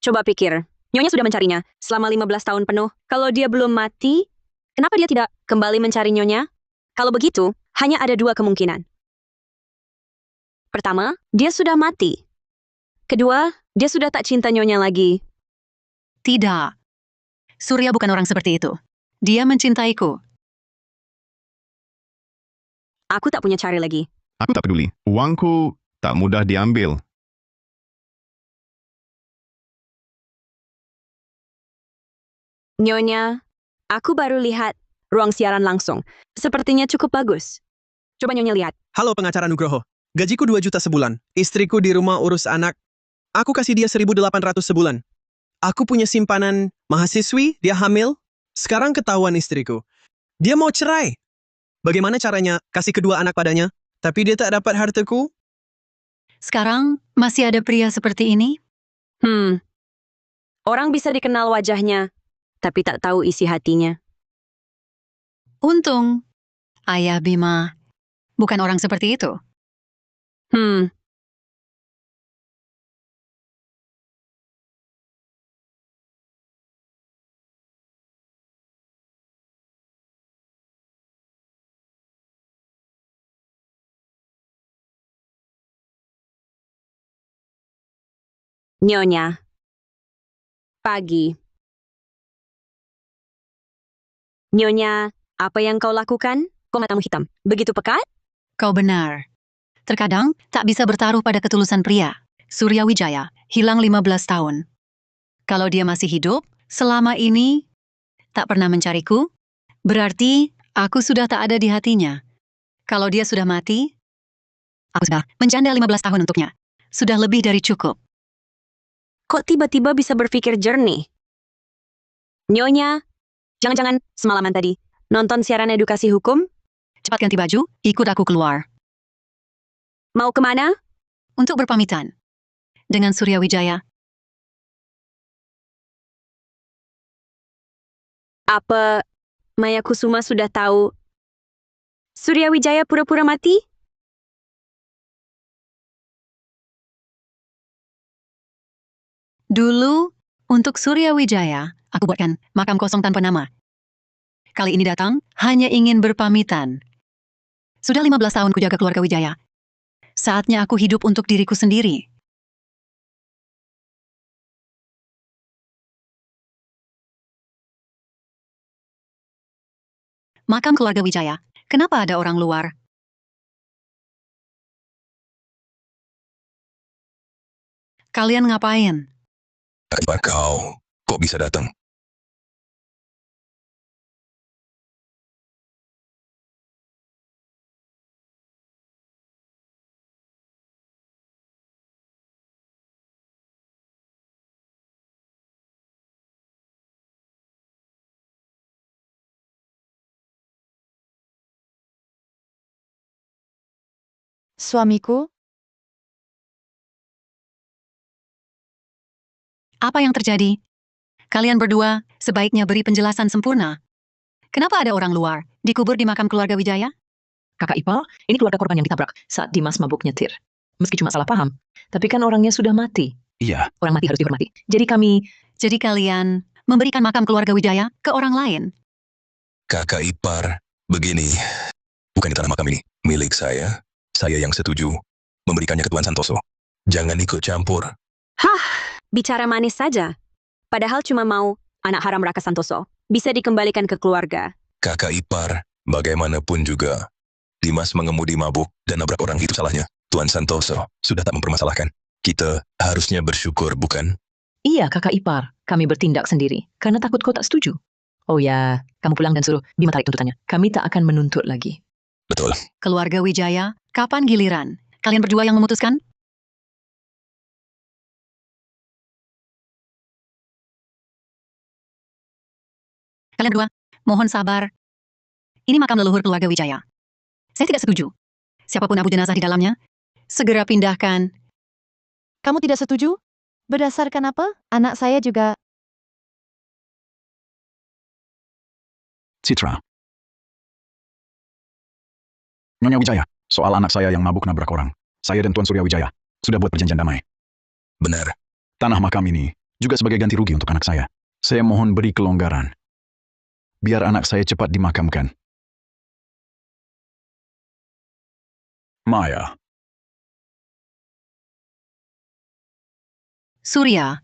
Coba pikir, Nyonya sudah mencarinya selama 15 tahun penuh. Kalau dia belum mati, kenapa dia tidak kembali mencari Nyonya? Kalau begitu, hanya ada 2 kemungkinan. Pertama, dia sudah mati. Kedua, dia sudah tak cinta Nyonya lagi. Tidak. Surya bukan orang seperti itu. Dia mencintaiku. Aku tak punya cara lagi. aku tak peduli. Uangku tak mudah diambil. Nyonya, aku baru lihat ruang siaran langsung. Sepertinya cukup bagus. Coba Nyonya lihat. Halo pengacara Nugroho. Gajiku 2 juta sebulan. Istriku di rumah urus anak. Aku kasih dia 1.800 sebulan. Aku punya simpanan mahasiswi, dia hamil. Sekarang ketahuan istriku. Dia mau cerai. Bagaimana caranya kasih kedua anak padanya? Tapi dia tak dapat hartaku? Sekarang masih ada pria seperti ini? Orang bisa dikenal wajahnya, tapi tak tahu isi hatinya. Untung, Ayah Bima bukan orang seperti itu. Nyonya. Pagi. Nyonya, apa yang kau lakukan? Kok matamu hitam? Begitu pekat? Kau benar. Terkadang tak bisa bertaruh pada ketulusan pria. Surya Wijaya hilang 15 tahun. Kalau dia masih hidup, selama ini tak pernah mencariku, berarti aku sudah tak ada di hatinya. Kalau dia sudah mati, aku sudah menjanda 15 tahun untuknya. sudah lebih dari cukup. Kok tiba-tiba bisa berpikir jernih? Nyonya, jangan-jangan semalaman tadi nonton siaran edukasi hukum? Cepat ganti baju, ikut aku keluar. Mau kemana? Untuk berpamitan. Dengan Surya Wijaya. Apa Maya Kusuma sudah tahu Surya Wijaya pura-pura mati? Dulu, untuk Surya Wijaya, aku buatkan makam kosong tanpa nama. Kali ini datang, hanya ingin berpamitan. Sudah 15 tahun kujaga keluarga Wijaya. Saatnya aku hidup untuk diriku sendiri. Makam keluarga Wijaya, kenapa ada orang luar? Kalian ngapain? Kakak ipar kau, kok bisa datang? Suamiku, Apa yang terjadi? Kalian berdua sebaiknya beri penjelasan sempurna. Kenapa ada orang luar dikubur di makam keluarga Wijaya? Kakak Ipar, ini keluarga korban yang ditabrak saat Dimas mabuk nyetir. Meski cuma salah paham, tapi kan orangnya sudah mati. Iya, Orang mati harus dihormati. Jadi kalian memberikan makam keluarga Wijaya ke orang lain. Kakak ipar, begini. Bukan di tanah makam ini, milik saya. Saya yang setuju memberikannya ke Tuan Santoso. Jangan ikut campur. Hah, bicara manis saja. Padahal cuma mau anak haram Raka Santoso bisa dikembalikan ke keluarga. Kakak ipar, bagaimanapun juga, Dimas mengemudi mabuk dan nabrak orang itu salahnya. Tuan Santoso sudah tak mempermasalahkan. Kita harusnya bersyukur, bukan? iya kakak Ipar, kami bertindak sendiri. Karena takut kau tak setuju. Oh ya, kamu pulang dan suruh Bima tarik tuntutannya. Kami tak akan menuntut lagi. Betul. Keluarga Wijaya, kapan giliran? Kalian berdua yang memutuskan? Kalian berdua, mohon sabar. Ini makam leluhur keluarga Wijaya. Saya tidak setuju. Siapapun abu jenazah di dalamnya, segera pindahkan. kamu tidak setuju? Berdasarkan apa? Anak saya juga... Citra. Nyonya Wijaya, soal anak saya yang mabuk nabrak orang. Saya dan Tuan Surya Wijaya sudah buat perjanjian damai. Benar. Tanah makam ini juga sebagai ganti rugi untuk anak saya. Saya mohon beri kelonggaran. Biar anak saya cepat dimakamkan. Maya, Surya,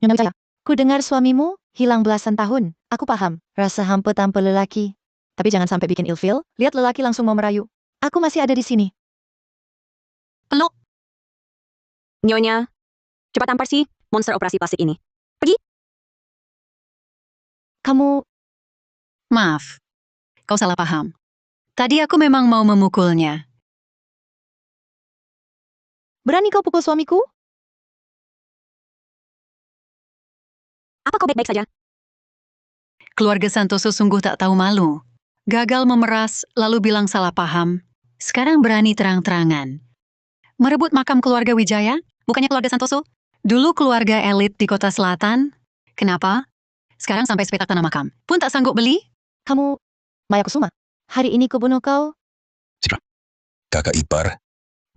Nyonya Wijaya, ku dengar suamimu hilang belasan tahun. Aku paham, rasa hampa tanpa lelaki. Tapi jangan sampai bikin ilfil, lihat lelaki langsung mau merayu. Aku masih ada di sini. peluk. Nyonya, cepat tampar si monster operasi plastik ini. Pergi. Kamu... Maaf, kau salah paham. Tadi aku memang mau memukulnya. Berani kau pukul suamiku? Apa kau baik-baik saja? Keluarga Santoso sungguh tak tahu malu. Gagal memeras, lalu bilang salah paham. Sekarang berani terang-terangan. Merebut makam keluarga Wijaya? Bukannya keluarga Santoso? Dulu keluarga elit di kota selatan. Kenapa? Sekarang sampai sepetak tanah makam. Pun tak sanggup beli? Kamu... Maya Kusuma, hari ini kubunuh kau. Kakak ipar,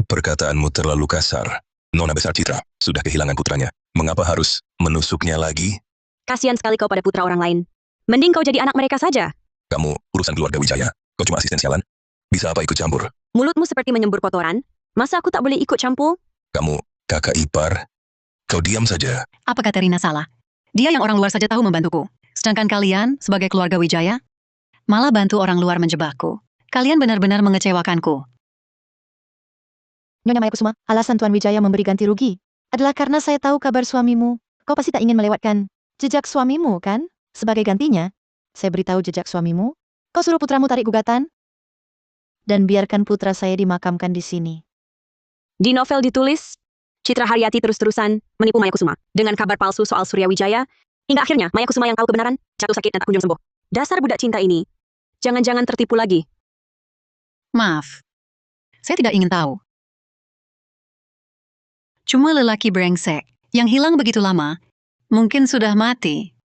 perkataanmu terlalu kasar. Nona besar Citra sudah kehilangan putranya. Mengapa harus menusuknya lagi? Kasihan sekali kau pada putra orang lain. Mending kau jadi anak mereka saja. Kamu urusan keluarga Wijaya. Kau cuma asisten sialan. Bisa apa ikut campur? Mulutmu seperti menyembur kotoran. Masa aku tak boleh ikut campur? Kamu, kakak ipar, kau diam saja. Apa Katerina salah? Dia yang orang luar saja tahu membantuku. Sedangkan kalian, sebagai keluarga Wijaya, malah bantu orang luar menjebakku. Kalian benar-benar mengecewakanku. Nyonya Maya Kusuma, alasan Tuan Wijaya memberi ganti rugi adalah karena saya tahu kabar suamimu. Kau pasti tak ingin melewatkan jejak suamimu, kan? Sebagai gantinya, saya beritahu jejak suamimu. Kau suruh putramu tarik gugatan? Dan biarkan putra saya dimakamkan di sini. Di novel ditulis, Citra Haryati terus-terusan menipu Maya Kusuma dengan kabar palsu soal Surya Wijaya, hingga akhirnya Maya Kusuma yang tahu kebenaran, jatuh sakit dan tak kunjung sembuh. Dasar budak cinta ini. Jangan-jangan tertipu lagi. Maaf. Saya tidak ingin tahu. Cuma lelaki brengsek yang hilang begitu lama, mungkin sudah mati.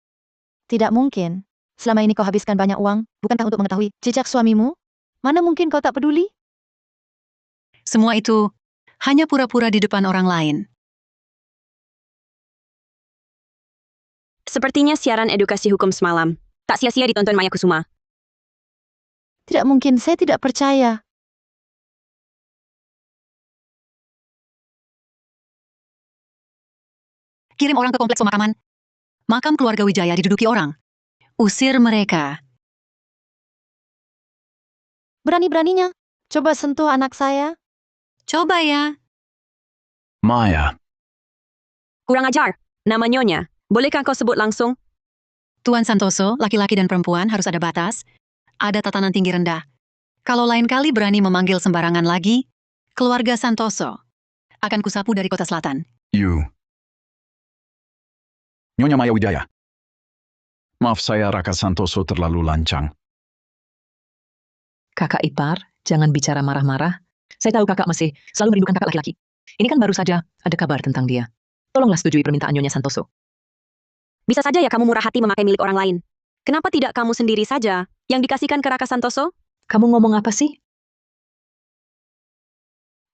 Tidak mungkin. Selama ini kau habiskan banyak uang, bukankah untuk mengetahui jejak suamimu? Mana mungkin kau tak peduli? Semua itu hanya pura-pura di depan orang lain. Sepertinya siaran edukasi hukum semalam. Tak sia-sia ditonton Maya Kusuma. Tidak mungkin, saya tidak percaya. Kirim orang ke kompleks pemakaman. Makam keluarga Wijaya diduduki orang. Usir mereka. Berani-beraninya. Coba sentuh anak saya. Coba ya. Maya, Kurang ajar. Nama Nyonya. Bolehkah kau sebut langsung? Tuan Santoso, laki-laki dan perempuan harus ada batas. Ada tatanan tinggi rendah. Kalau lain kali berani memanggil sembarangan lagi, keluarga Santoso akan kusapu dari kota selatan. Nyonya Maya Wijaya. Maaf saya Raka Santoso terlalu lancang. Kakak ipar, jangan bicara marah-marah. Saya tahu kakak masih selalu merindukan kakak laki-laki. Ini kan baru saja ada kabar tentang dia. Tolonglah setujui permintaan Nyonya Santoso. Bisa saja ya kamu murah hati memakai milik orang lain. Kenapa tidak kamu sendiri saja yang dikasihkan ke Raka Santoso? Kamu ngomong apa sih?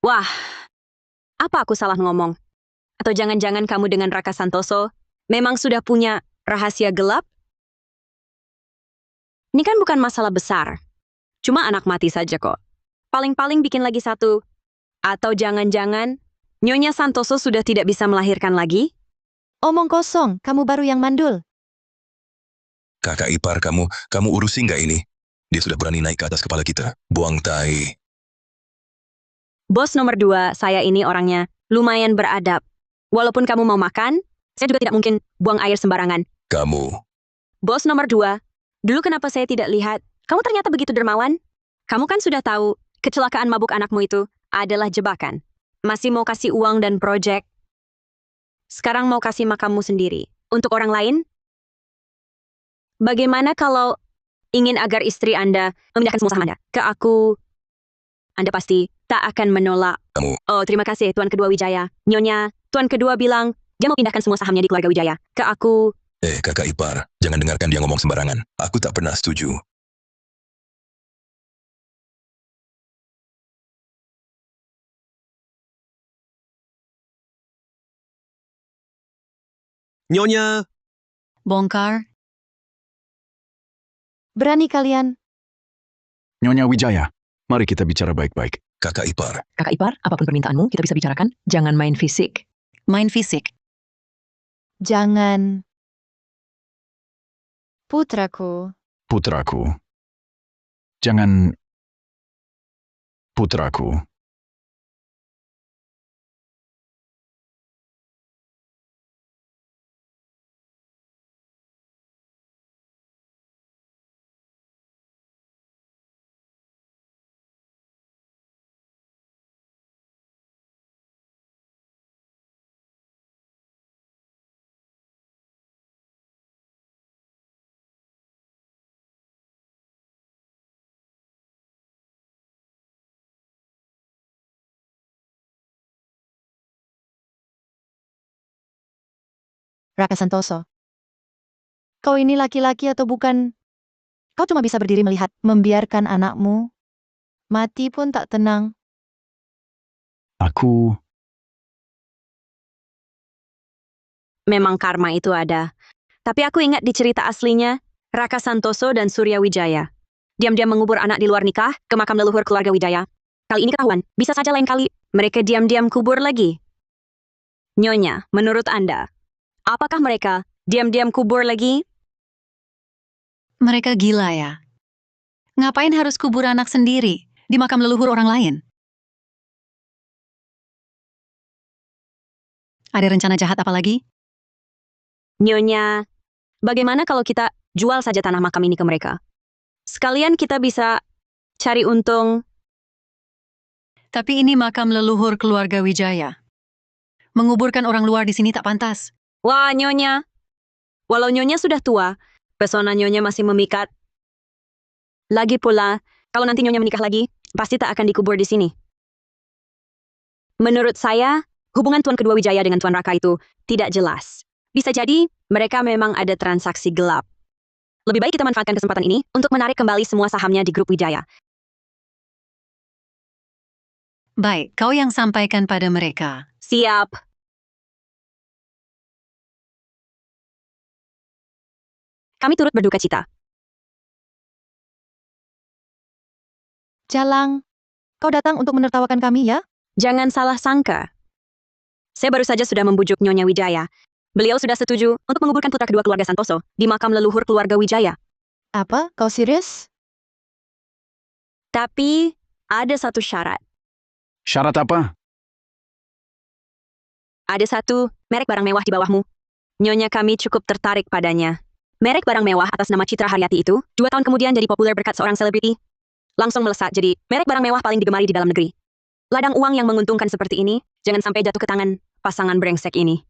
Wah, apa aku salah ngomong? Atau jangan-jangan kamu dengan Raka Santoso memang sudah punya rahasia gelap? Ini kan bukan masalah besar. Cuma anak mati saja kok. Paling-paling bikin lagi satu. Atau jangan-jangan Nyonya Santoso sudah tidak bisa melahirkan lagi? Omong kosong, kamu baru yang mandul. Kakak ipar kamu urusi nggak ini? Dia sudah berani naik ke atas kepala kita. Buang tai. Bos nomor 2, saya ini orangnya lumayan beradab. Walaupun kamu mau makan, saya juga tidak mungkin buang air sembarangan. Kamu. Bos nomor 2, dulu kenapa saya tidak lihat? Kamu ternyata begitu dermawan. Kamu kan sudah tahu, kecelakaan mabuk anakmu itu adalah jebakan. Masih mau kasih uang dan proyek. Sekarang mau kasih makammu sendiri. Untuk orang lain? Bagaimana kalau ingin agar istri Anda memindahkan semua saham Anda ke aku? Anda pasti tak akan menolak. Kamu. Oh, terima kasih Tuan Kedua Wijaya. Nyonya, Tuan Kedua bilang, dia mau pindahkan semua sahamnya di keluarga Wijaya ke aku. Kakak ipar, jangan dengarkan dia ngomong sembarangan. Aku tak pernah setuju. Nyonya, Bongkar. Berani kalian. Nyonya Wijaya, mari kita bicara baik-baik. Kakak ipar. Kakak ipar, apapun permintaanmu, kita bisa bicarakan. Jangan main fisik. Main fisik. Jangan. Putraku. Putraku. Jangan. Putraku. Raka Santoso. Kau ini laki-laki atau bukan? Kau cuma bisa berdiri melihat, membiarkan anakmu mati pun tak tenang. Aku. Memang karma itu ada. Tapi aku ingat di cerita aslinya, Raka Santoso dan Surya Wijaya diam-diam mengubur anak di luar nikah ke makam leluhur keluarga Wijaya. Kali ini ketahuan, bisa saja lain kali mereka diam-diam kubur lagi. Nyonya, menurut Anda, apakah mereka diam-diam kubur lagi? Mereka gila ya. Ngapain harus kubur anak sendiri di makam leluhur orang lain? Ada rencana jahat apa lagi? Nyonya, bagaimana kalau kita jual saja tanah makam ini ke mereka? Sekalian kita bisa cari untung. Tapi ini makam leluhur keluarga Wijaya. Menguburkan orang luar di sini tak pantas. Wah, Nyonya. Walau Nyonya sudah tua, pesona Nyonya masih memikat. Lagi pula, kalau nanti Nyonya menikah lagi, pasti tak akan dikubur di sini. Menurut saya, hubungan Tuan Kedua Wijaya dengan Tuan Raka itu tidak jelas. Bisa jadi, mereka memang ada transaksi gelap. Lebih baik kita manfaatkan kesempatan ini untuk menarik kembali semua sahamnya di grup Wijaya. Baik, kau yang sampaikan pada mereka. Siap. Kami turut berduka cita. Jalang, kau datang untuk menertawakan kami ya? Jangan salah sangka. Saya baru saja sudah membujuk Nyonya Wijaya. Beliau sudah setuju untuk menguburkan putra kedua keluarga Santoso di makam leluhur keluarga Wijaya. Apa? Kau serius? Tapi, ada satu syarat. Syarat apa? Ada satu merek barang mewah di bawahmu. Nyonya kami cukup tertarik padanya. Merek barang mewah atas nama Citra Haryati itu 2 tahun kemudian jadi populer berkat seorang selebriti. Langsung melesat jadi merek barang mewah paling digemari di dalam negeri. Ladang uang yang menguntungkan seperti ini, jangan sampai jatuh ke tangan pasangan brengsek ini.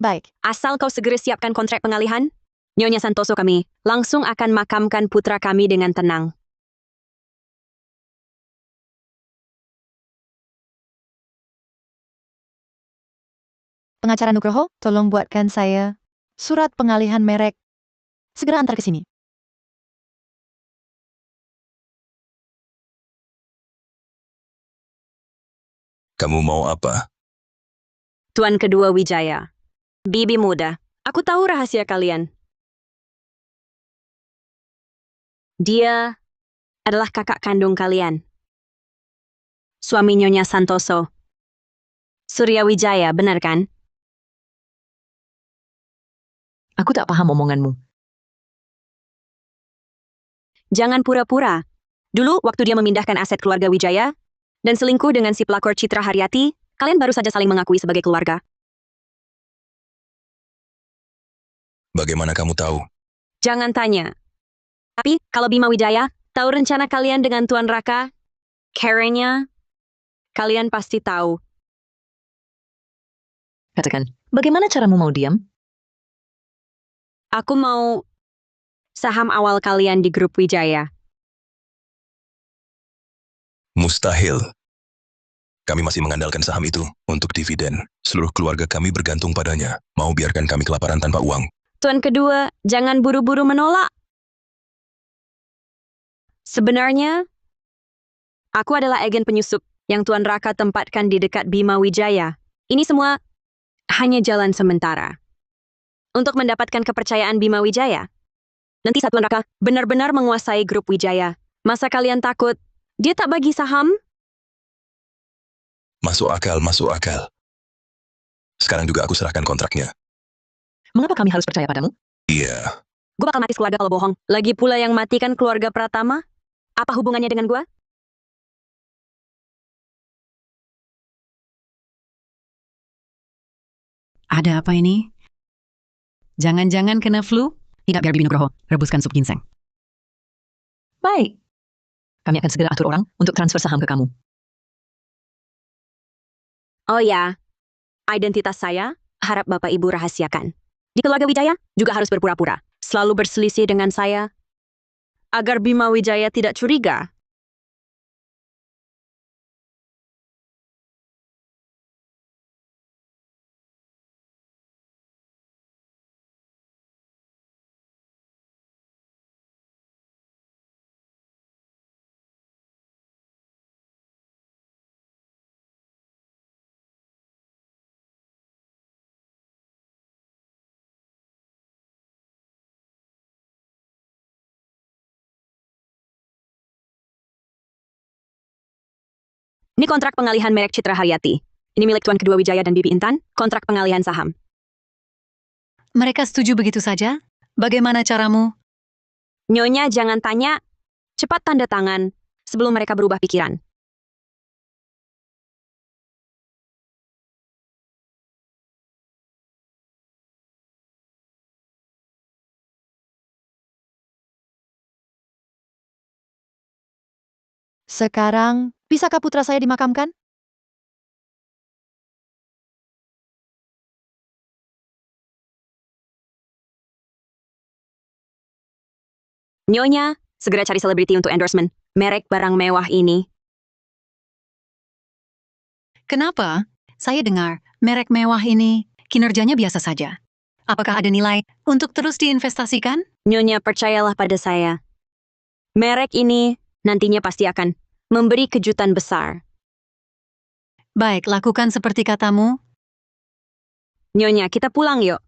Baik, Asal kau segera siapkan kontrak pengalihan, Nyonya Santoso kami langsung akan makamkan putra kami dengan tenang. pengacara Nugroho, tolong buatkan saya surat pengalihan merek. Segera antar ke sini. Kamu mau apa? Tuan Kedua Wijaya. Bibi muda, aku tahu rahasia kalian. Dia adalah kakak kandung kalian. Suami Nyonya Santoso. Surya Wijaya, benar kan? Aku tak paham omonganmu. Jangan pura-pura. Dulu, waktu dia memindahkan aset keluarga Wijaya, dan selingkuh dengan si pelakor Citra Haryati, kalian baru saja saling mengakui sebagai keluarga. Bagaimana kamu tahu? Jangan tanya. Tapi, kalau Bima Wijaya tahu rencana kalian dengan Tuan Raka, caranya, kalian pasti tahu. Katakan, bagaimana caramu mau diam? Aku mau saham awal kalian di grup Wijaya. Mustahil. Kami masih mengandalkan saham itu untuk dividen. Seluruh keluarga kami bergantung padanya. Mau biarkan kami kelaparan tanpa uang. Tuan kedua, jangan buru-buru menolak. Sebenarnya, aku adalah agen penyusup yang Tuan Raka tempatkan di dekat Bima Wijaya. Ini semua hanya jalan sementara. Untuk mendapatkan kepercayaan Bima Wijaya. Nanti saat Tuan Raka benar-benar menguasai grup Wijaya, masa kalian takut dia tak bagi saham? Masuk akal, masuk akal. Sekarang juga aku serahkan kontraknya. Mengapa kami harus percaya padamu? Iya. Gue bakal mati keluarga kalau bohong. Lagi pula yang mati kan keluarga Pratama. Apa hubungannya dengan gue? Ada apa ini? Jangan-jangan kena flu? Tidak, biar Bibi Nugroho rebuskan sup ginseng. Baik. Kami akan segera atur orang untuk transfer saham ke kamu. Oh ya, identitas saya harap Bapak Ibu rahasiakan. Di keluarga Wijaya juga harus berpura-pura. Selalu berselisih dengan saya. Agar Bima Wijaya tidak curiga. Ini kontrak pengalihan merek Citra Haryati. Ini milik Tuan Kedua Wijaya dan Bibi Intan, kontrak pengalihan saham. Mereka setuju begitu saja? Bagaimana caramu? Nyonya jangan tanya, cepat tanda tangan sebelum mereka berubah pikiran. Sekarang, bisakah putra saya dimakamkan? Nyonya, segera cari selebriti untuk endorsement merek barang mewah ini. Kenapa? Saya dengar merek mewah ini kinerjanya biasa saja. Apakah ada nilai untuk terus diinvestasikan? Nyonya, percayalah pada saya. Merek ini nantinya pasti akan memberi kejutan besar. Baik, lakukan seperti katamu. Nyonya, kita pulang yuk.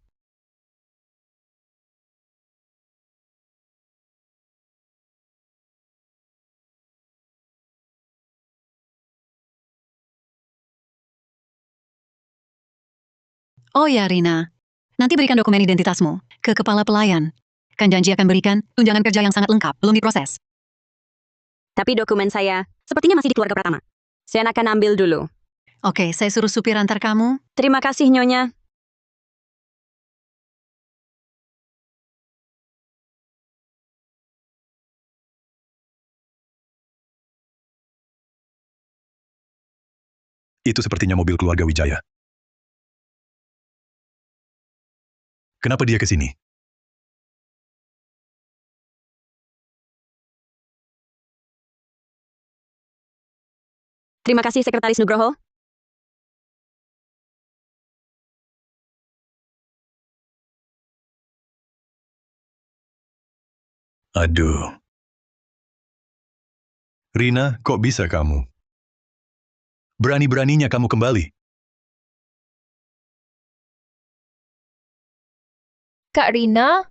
Oh ya, Rina. Nanti berikan dokumen identitasmu ke kepala pelayan. Kan janji akan berikan tunjangan kerja yang sangat lengkap, belum diproses. Tapi dokumen saya sepertinya masih di keluarga pertama. Saya akan ambil dulu. Oke, saya suruh supir antar kamu. Terima kasih, Nyonya. Itu sepertinya mobil keluarga Wijaya. Kenapa dia ke sini? Terima kasih, Sekretaris Nugroho. Aduh. Rina, kok bisa kamu? Berani-beraninya kamu kembali. Kak Rina,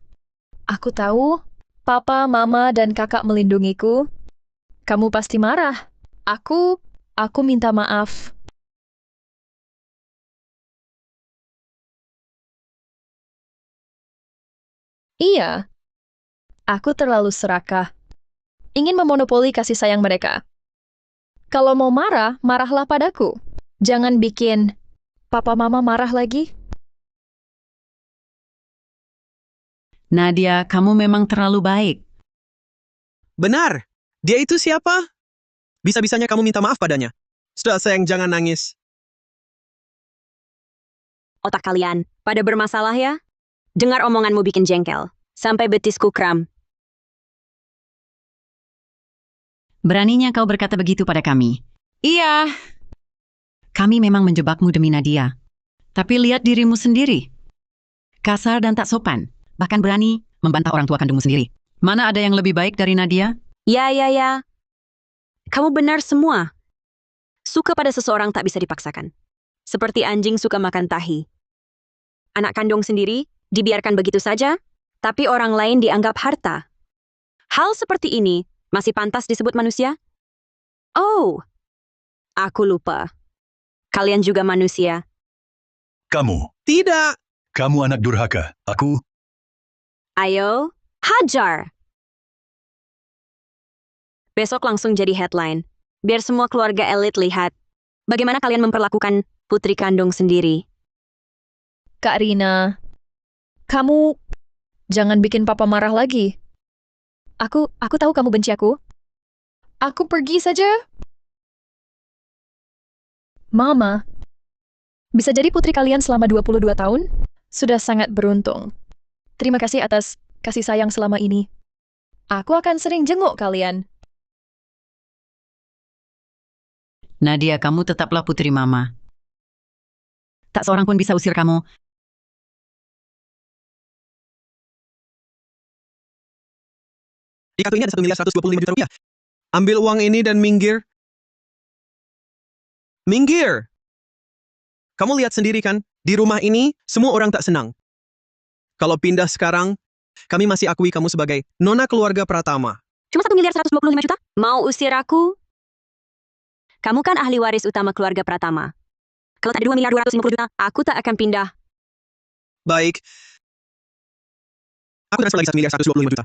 aku tahu Papa, Mama, dan Kakak melindungiku. Kamu pasti marah. Aku minta maaf. Iya, aku terlalu serakah. Ingin memonopoli kasih sayang mereka. Kalau mau marah, marahlah padaku. Jangan bikin Papa Mama marah lagi. Nadia, kamu memang terlalu baik. Benar. Dia itu siapa? Bisa-bisanya kamu minta maaf padanya. Sudah, sayang, jangan nangis. Otak kalian pada bermasalah ya? Dengar omonganmu bikin jengkel. Sampai betisku kram. Beraninya kau berkata begitu pada kami. Iya. Kami memang menjebakmu demi Nadia. Tapi lihat dirimu sendiri. Kasar dan tak sopan. Bahkan berani membantah orang tua kandungmu sendiri. Mana ada yang lebih baik dari Nadia? Ya. Kamu benar semua. Suka pada seseorang tak bisa dipaksakan. Seperti anjing suka makan tahi. Anak kandung sendiri dibiarkan begitu saja, tapi orang lain dianggap harta. Hal seperti ini masih pantas disebut manusia? Oh, aku lupa. Kalian juga manusia. Kamu. Tidak. Kamu anak durhaka. Aku. Ayo, hajar! Besok langsung jadi headline. Biar semua keluarga elit lihat. Bagaimana kalian memperlakukan putri kandung sendiri. Kak Rina, kamu jangan bikin Papa marah lagi. Aku tahu kamu benci aku. Aku pergi saja. Mama, bisa jadi putri kalian selama 22 tahun sudah sangat beruntung. Terima kasih atas kasih sayang selama ini. Aku akan sering jenguk kalian. Nadia, kamu tetaplah putri Mama. Tak seorang pun bisa usir kamu. Di kartu ini ada 1.125.000.000 rupiah. Ambil uang ini dan minggir. Minggir! Kamu lihat sendiri kan, di rumah ini semua orang tak senang. Kalau pindah sekarang, kami masih akui kamu sebagai nona keluarga Pratama. Cuma 1.125.000.000? Mau usir aku? Kamu kan ahli waris utama keluarga Pratama. Kalau tak ada 2.250.000.000, aku tak akan pindah. Baik. Aku transfer lagi 1.125.000.000.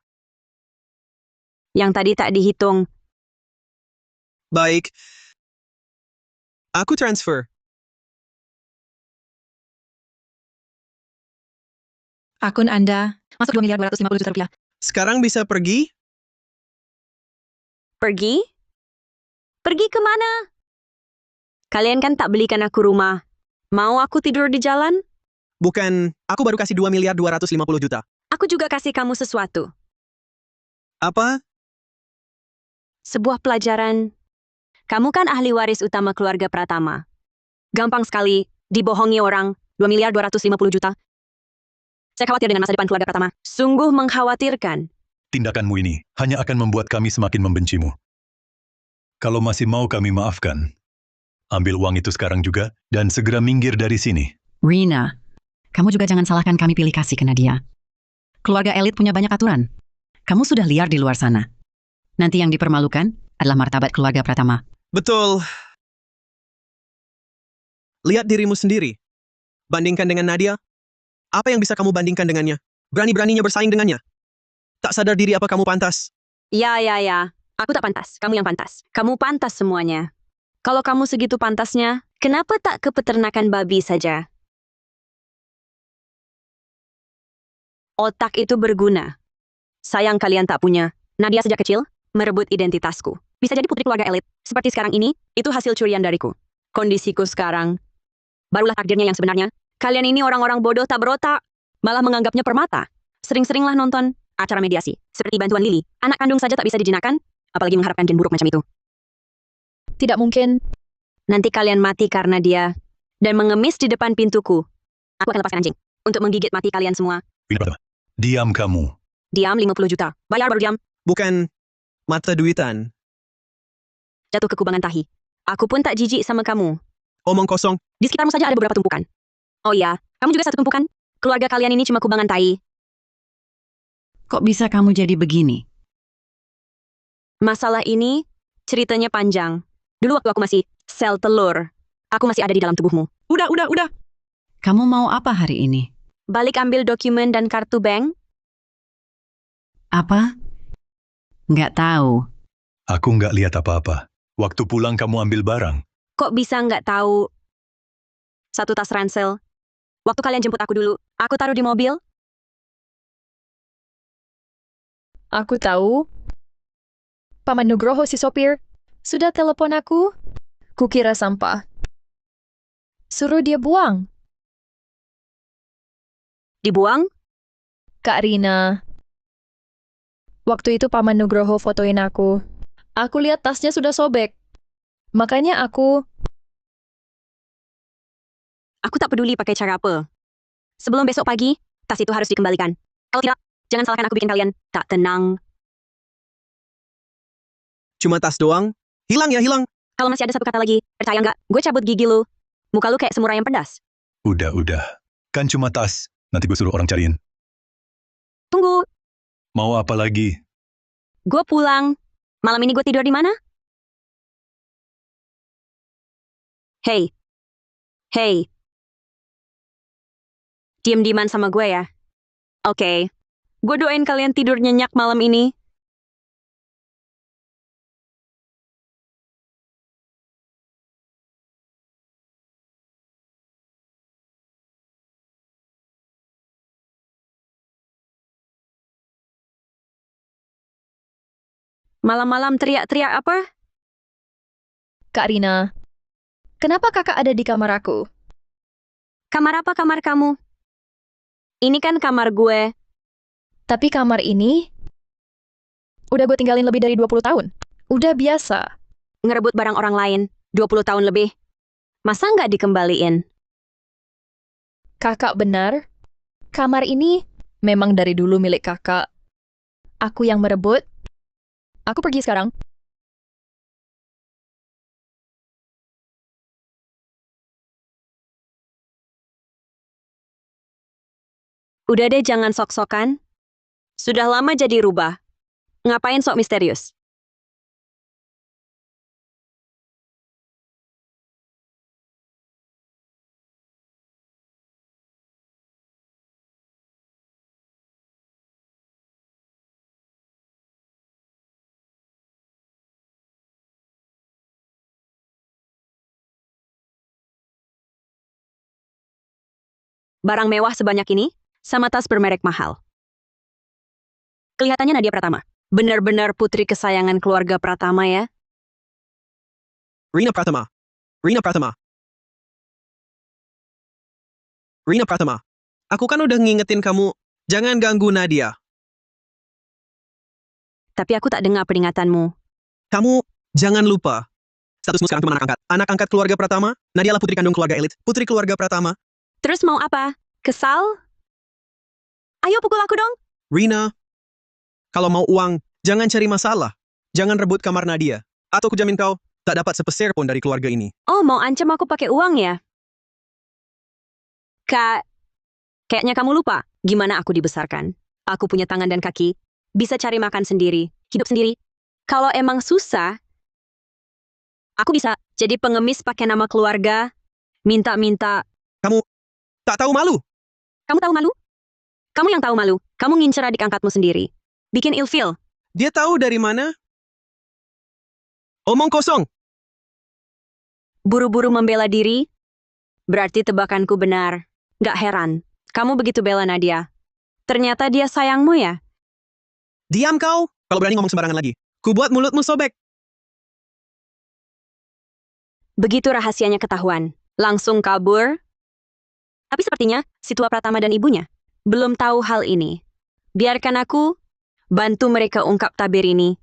Yang tadi tak dihitung. Baik. Aku transfer. Akun Anda masuk 2.250.000.000 rupiah. Sekarang bisa pergi? Pergi? Pergi kemana? Kalian kan tak belikan aku rumah. Mau aku tidur di jalan? Bukan, aku baru kasih 2.250 juta. Aku juga kasih kamu sesuatu. Apa? Sebuah pelajaran. Kamu kan ahli waris utama keluarga Pratama. Gampang sekali dibohongi orang. 2.250 juta. Saya khawatir dengan masa depan keluarga Pratama. Sungguh mengkhawatirkan. Tindakanmu ini hanya akan membuat kami semakin membencimu. Kalau masih mau kami maafkan, ambil uang itu sekarang juga dan segera minggir dari sini. Rina, kamu juga jangan salahkan kami pilih kasih ke Nadia. Keluarga elit punya banyak aturan. Kamu sudah liar di luar sana. Nanti yang dipermalukan adalah martabat keluarga Pratama. Betul. Lihat dirimu sendiri. Bandingkan dengan Nadia. Apa yang bisa kamu bandingkan dengannya? Berani-beraninya bersaing dengannya. Tak sadar diri apa kamu pantas? Ya. Aku tak pantas. Kamu yang pantas. Kamu pantas semuanya. Kalau kamu segitu pantasnya, kenapa tak ke peternakan babi saja? Otak itu berguna. Sayang kalian tak punya. Nadia sejak kecil merebut identitasku. Bisa jadi putri keluarga elit. Seperti sekarang ini, itu hasil curian dariku. Kondisiku sekarang, barulah takdirnya yang sebenarnya. Kalian ini orang-orang bodoh tak berotak. Malah menganggapnya permata. Sering-seringlah nonton acara mediasi. Seperti bantuan Lily. Anak kandung saja tak bisa dijinakkan, apalagi mengharapkan gen buruk macam itu. Tidak mungkin. Nanti kalian mati karena dia. Dan mengemis di depan pintuku. Aku akan lepaskan anjing. Untuk menggigit mati kalian semua. Diam kamu. Diam 50 juta. Bayar baru diam. Bukan mata duitan. Jatuh ke kubangan tahi. Aku pun tak jijik sama kamu. Omong kosong. Di sekitarmu saja ada beberapa tumpukan. Oh iya, kamu juga satu tumpukan? Keluarga kalian ini cuma kubangan tai. Kok bisa kamu jadi begini? Masalah ini, ceritanya panjang. Dulu waktu aku masih sel telur, aku masih ada di dalam tubuhmu. Udah. Kamu mau apa hari ini? Balik ambil dokumen dan kartu bank? Apa? Nggak tahu. Aku nggak lihat apa-apa. Waktu pulang kamu ambil barang. Kok bisa nggak tahu? Satu tas ransel. Waktu kalian jemput aku dulu, aku taruh di mobil. Aku tahu. Paman Nugroho si sopir sudah telepon aku. Kukira sampah. Suruh dia buang. Dibuang? Kak Rina. Waktu itu Paman Nugroho fotoin aku. Aku lihat tasnya sudah sobek. Makanya aku tak peduli pakai cara apa. Sebelum besok pagi, tas itu harus dikembalikan. Kalau tidak, jangan salahkan aku bikin kalian tak tenang. Cuma tas doang. Hilang ya, hilang. Kalau masih ada satu kata lagi, percaya nggak, gue cabut gigi lu. Muka lu kayak semur ayam pedas. Udah. Kan cuma tas. Nanti gue suruh orang cariin. Tunggu, Mau apa lagi? gue pulang. Malam ini gue tidur di mana? Hey. Diem-dieman sama gue ya. Oke. Gue doain kalian tidur nyenyak malam ini. Malam-malam teriak-teriak apa? Kak Rina. Kenapa kakak ada di kamar aku? Kamar apa kamar kamu? Ini kan kamar gue. Tapi kamar ini udah gue tinggalin lebih dari 20 tahun. Udah biasa. Ngerebut barang orang lain. 20 tahun lebih. Masa nggak dikembaliin? Kakak benar. Kamar ini memang dari dulu milik kakak. Aku yang merebut. Aku pergi sekarang. Udah deh jangan sok-sokan. Sudah lama jadi rubah. Ngapain sok misterius? Barang mewah sebanyak ini, sama tas bermerek mahal. Kelihatannya Nadia Pratama. Benar-benar putri kesayangan keluarga Pratama ya. Rina Pratama. Rina Pratama. Rina Pratama. Aku kan udah ngingetin kamu, jangan ganggu Nadia. Tapi aku tak dengar peringatanmu. Kamu jangan lupa. Statusmu sekarang cuma anak angkat. Anak angkat keluarga Pratama, Nadia lah putri kandung keluarga elit. Putri keluarga Pratama. Terus mau apa? Kesal? Ayo pukul aku dong. Rina, kalau mau uang, jangan cari masalah. Jangan rebut kamar Nadia. Atau kujamin kau tak dapat sepeser pun dari keluarga ini. Oh, mau ancam aku pakai uang ya? Kayaknya kamu lupa gimana aku dibesarkan. Aku punya tangan dan kaki, bisa cari makan sendiri, hidup sendiri. Kalau emang susah, aku bisa jadi pengemis pakai nama keluarga, minta-minta. Kamu tak tahu malu? Kamu tahu malu? Kamu yang tahu malu. Kamu ngincer adik angkatmu sendiri. Bikin ilfil. Dia tahu dari mana? Omong kosong. Buru-buru membela diri? Berarti tebakanku benar. Gak heran. Kamu begitu bela Nadia. Ternyata dia sayangmu ya? Diam kau, kalau berani ngomong sembarangan lagi. Ku buat mulutmu sobek. Begitu rahasianya ketahuan. Langsung kabur. Tapi sepertinya si tua Pratama dan ibunya belum tahu hal ini. Biarkan aku bantu mereka ungkap tabir ini.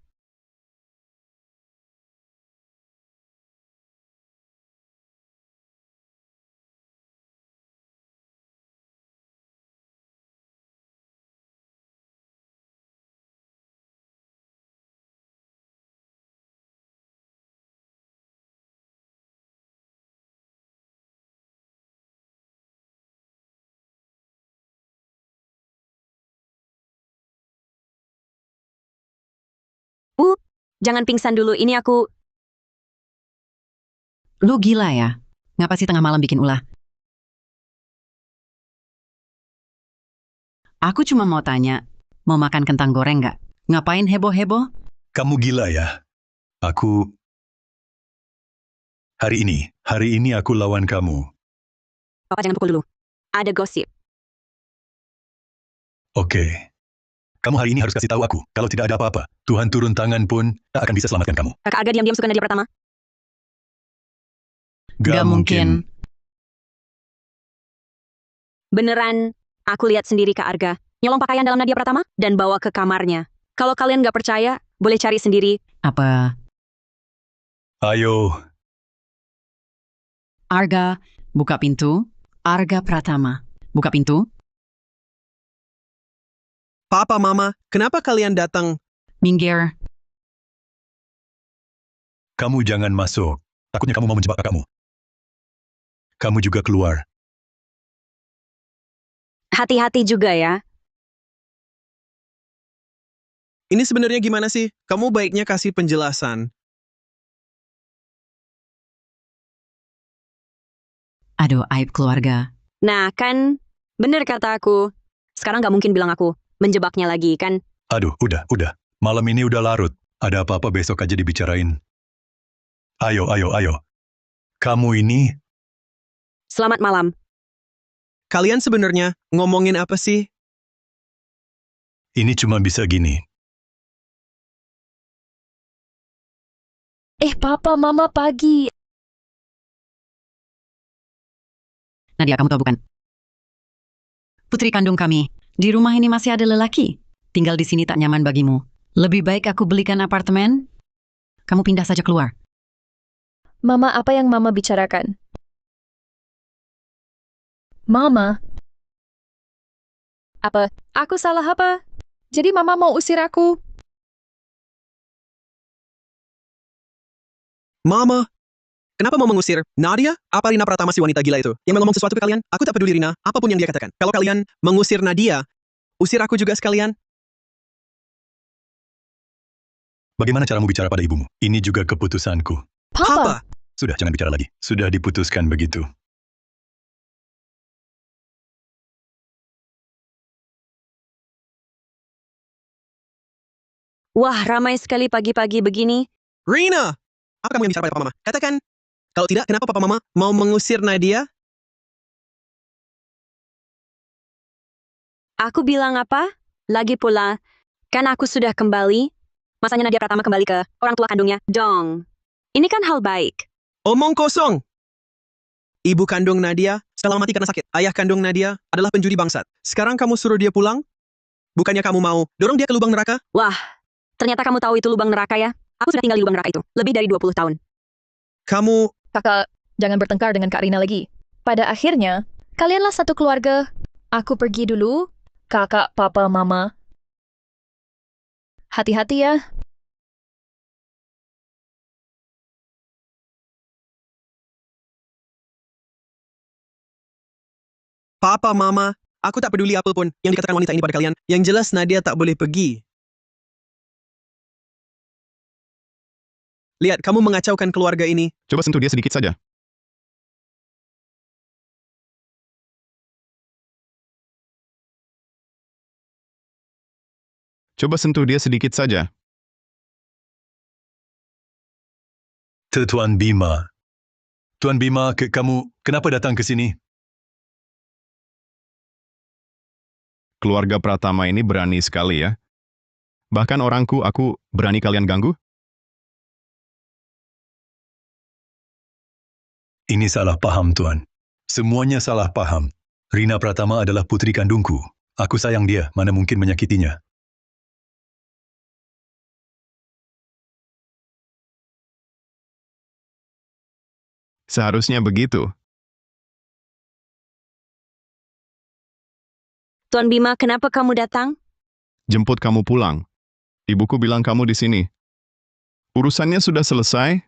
Jangan pingsan dulu, ini aku. Lu gila ya? Ngapa sih tengah malam bikin ulah? Aku cuma mau tanya, mau makan kentang goreng nggak? Ngapain heboh-heboh? Kamu gila ya? Hari ini aku lawan kamu. Papa jangan pukul dulu. Ada gosip. Oke. Kamu hari ini harus kasih tahu aku. Kalau tidak ada apa-apa, Tuhan turun tangan pun tak akan bisa selamatkan kamu. Kakak Arga diam-diam suka Nadia Pratama. Gak mungkin. Beneran, aku lihat sendiri Kak Arga. Nyolong pakaian dalam Nadia Pratama dan bawa ke kamarnya. Kalau kalian gak percaya, boleh cari sendiri. Apa? Ayo, Arga, buka pintu. Arga Pratama, buka pintu. Papa, Mama, kenapa kalian datang? Minggir. kamu jangan masuk. Takutnya kamu mau menjebak kakakmu. Kamu juga keluar. Hati-hati juga ya. Ini sebenarnya gimana sih? Kamu baiknya kasih penjelasan. Aduh, aib keluarga. Nah kan, bener kata aku. Sekarang gak mungkin bilang aku menjebaknya lagi kan. Aduh, udah. Malam ini udah larut. Ada apa-apa besok aja dibicarain. Ayo. Kamu ini, Selamat malam. Kalian sebenarnya ngomongin apa sih? ini cuma bisa gini. Papa, Mama pagi. Nadia, kamu tahu bukan? Putri kandung kami. Di rumah ini masih ada lelaki. Tinggal di sini tak nyaman bagimu. Lebih baik aku belikan apartemen. Kamu pindah saja keluar. Mama, apa yang Mama bicarakan? Mama. Apa? Aku salah apa? Jadi Mama mau usir aku? Mama, kenapa mau mengusir Nadia? Apa Rina Pratama si wanita gila itu? Yang ngomong sesuatu ke kalian? Aku tak peduli Rina, apapun yang dia katakan. Kalau kalian mengusir Nadia, usir aku juga sekalian. Bagaimana caramu bicara pada ibumu? Ini juga keputusanku. Papa! Sudah, jangan bicara lagi. Sudah diputuskan begitu. Wah, ramai sekali pagi-pagi begini. Rina! Apa kamu yang bicara pada Papa Mama? Katakan. Kalau tidak, kenapa Papa Mama mau mengusir Nadia? Aku bilang apa? Lagi pula, kan aku sudah kembali. Masanya Nadia Pratama kembali ke orang tua kandungnya. Dong. Ini kan hal baik. Omong kosong! Ibu kandung Nadia setelah mati karena sakit. Ayah kandung Nadia adalah penjudi bangsat. Sekarang kamu suruh dia pulang? Bukannya kamu mau dorong dia ke lubang neraka? Wah, ternyata kamu tahu itu lubang neraka ya? Aku sudah tinggal di lubang neraka itu lebih dari 20 tahun. Kamu... Kakak, jangan bertengkar dengan Kak Rina lagi. Pada akhirnya, kalianlah satu keluarga. Aku pergi dulu. Kakak, papa, mama. Hati-hati ya. Papa, mama, aku tak peduli apapun yang dikatakan wanita ini pada kalian. Yang jelas Nadia tak boleh pergi. Lihat, kamu mengacaukan keluarga ini. Coba sentuh dia sedikit saja. Coba sentuh dia sedikit saja. Tuan Bima. Tuan Bima, kamu kenapa datang ke sini? Keluarga Pratama ini berani sekali ya. Bahkan orangku, aku berani kalian ganggu? Ini salah paham, Tuan. Semuanya salah paham. Rina Pratama adalah putri kandungku. Aku sayang dia, mana mungkin menyakitinya. Seharusnya begitu. Tuan Bima, kenapa kamu datang? Jemput kamu pulang. Ibuku bilang kamu di sini. Urusannya sudah selesai?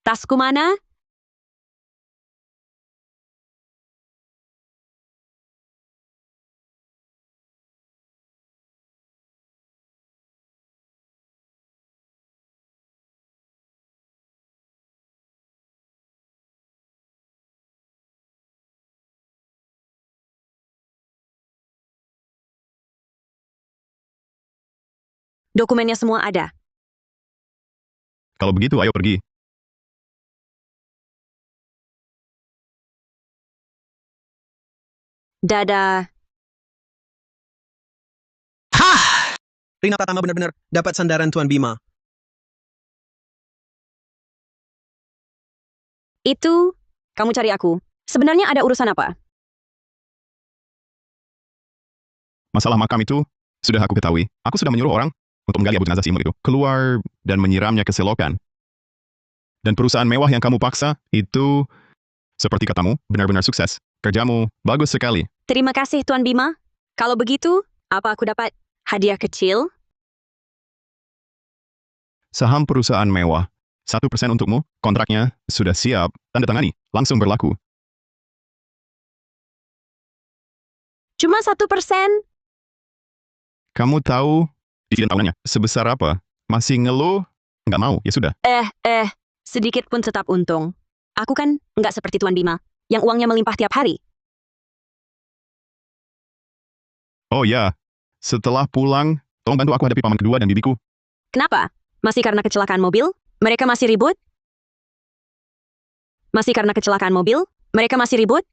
Tasku mana? Dokumennya semua ada. Kalau begitu, ayo pergi. Dadah. Rina Pratama benar-benar dapat sandaran Tuan Bima. Itu, kamu cari aku. Sebenarnya ada urusan apa? Masalah makam itu sudah aku ketahui. Aku sudah menyuruh orang untuk menggali abu jenazah si Imul itu keluar dan menyiramnya ke selokan. Dan perusahaan mewah yang kamu paksa itu, seperti katamu, benar-benar sukses. Kerjamu bagus sekali. Terima kasih, Tuan Bima. Kalau begitu, apa aku dapat hadiah kecil? Saham perusahaan mewah. 1% untukmu, kontraknya sudah siap, tanda tangani, langsung berlaku. Cuma 1%? Kamu tahu dividen tahunannya sebesar apa? Masih ngeluh? Nggak mau, ya sudah. Sedikit pun tetap untung. Aku kan nggak seperti Tuan Bima, yang uangnya melimpah tiap hari. Oh ya, setelah pulang, tolong bantu aku hadapi paman kedua dan bibiku. Kenapa? Masih karena kecelakaan mobil? Mereka masih ribut? Masih karena kecelakaan mobil? Mereka masih ribut?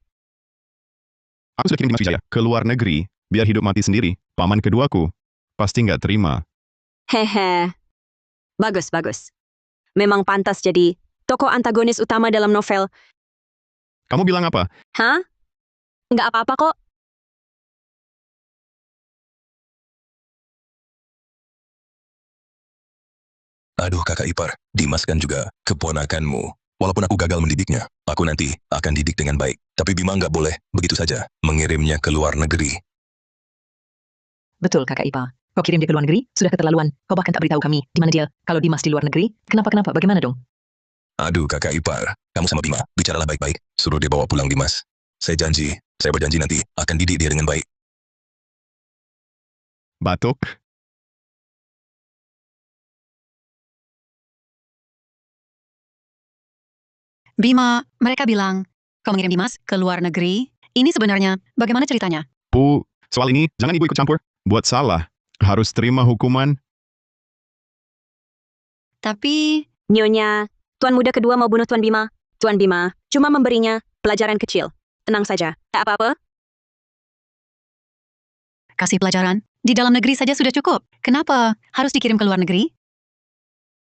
Aku sudah kirim Dimas Wijaya ke luar negeri, biar hidup mati sendiri. Paman keduaku pasti nggak terima. Hehe. Bagus, bagus. Memang pantas jadi tokoh antagonis utama dalam novel. Kamu bilang apa? Hah? Nggak apa-apa kok. Aduh kakak ipar, Dimas kan juga keponakanmu. Walaupun aku gagal mendidiknya, aku nanti akan didik dengan baik. Tapi Bima nggak boleh begitu saja mengirimnya ke luar negeri. Betul, Kakak Ipa. Kau kirim dia ke luar negeri, sudah keterlaluan. Kau bahkan tak beritahu kami di mana dia. Kalau Dimas di luar negeri, kenapa-kenapa? Bagaimana dong? Aduh kakak ipar, kamu sama Bima, bicaralah baik-baik. Suruh dia bawa pulang Dimas. Saya berjanji nanti akan didik dia dengan baik. Batuk? Bima, mereka bilang, kau mengirim Dimas ke luar negeri. Ini sebenarnya, bagaimana ceritanya? Bu, soal ini jangan ibu ikut campur. Buat salah, harus terima hukuman. Tapi, Nyonya, Tuan Muda kedua mau bunuh Tuan Bima. Tuan Bima cuma memberinya pelajaran kecil. Tenang saja, tak apa-apa. kasih pelajaran, di dalam negeri saja sudah cukup. Kenapa harus dikirim ke luar negeri?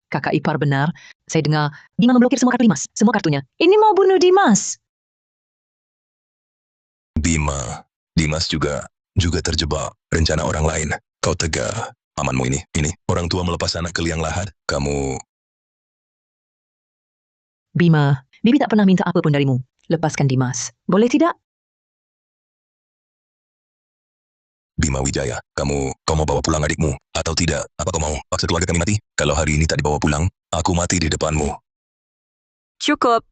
Kakak ipar benar. Saya dengar Bima memblokir semua kartu Dimas. Semua kartunya. Ini mau bunuh Dimas. Bima, Dimas juga terjebak rencana orang lain. Kau tega. Pamanmu ini. Orang tua melepas anak ke liang lahat. Kamu, Bima, Bibi tak pernah minta apa pun darimu. Lepaskan Dimas. Boleh tidak? Bima Wijaya, kau mau bawa pulang adikmu atau tidak? Apa kau mau paksa keluarga kami mati? Kalau hari ini tak dibawa pulang, aku mati di depanmu. Cukup.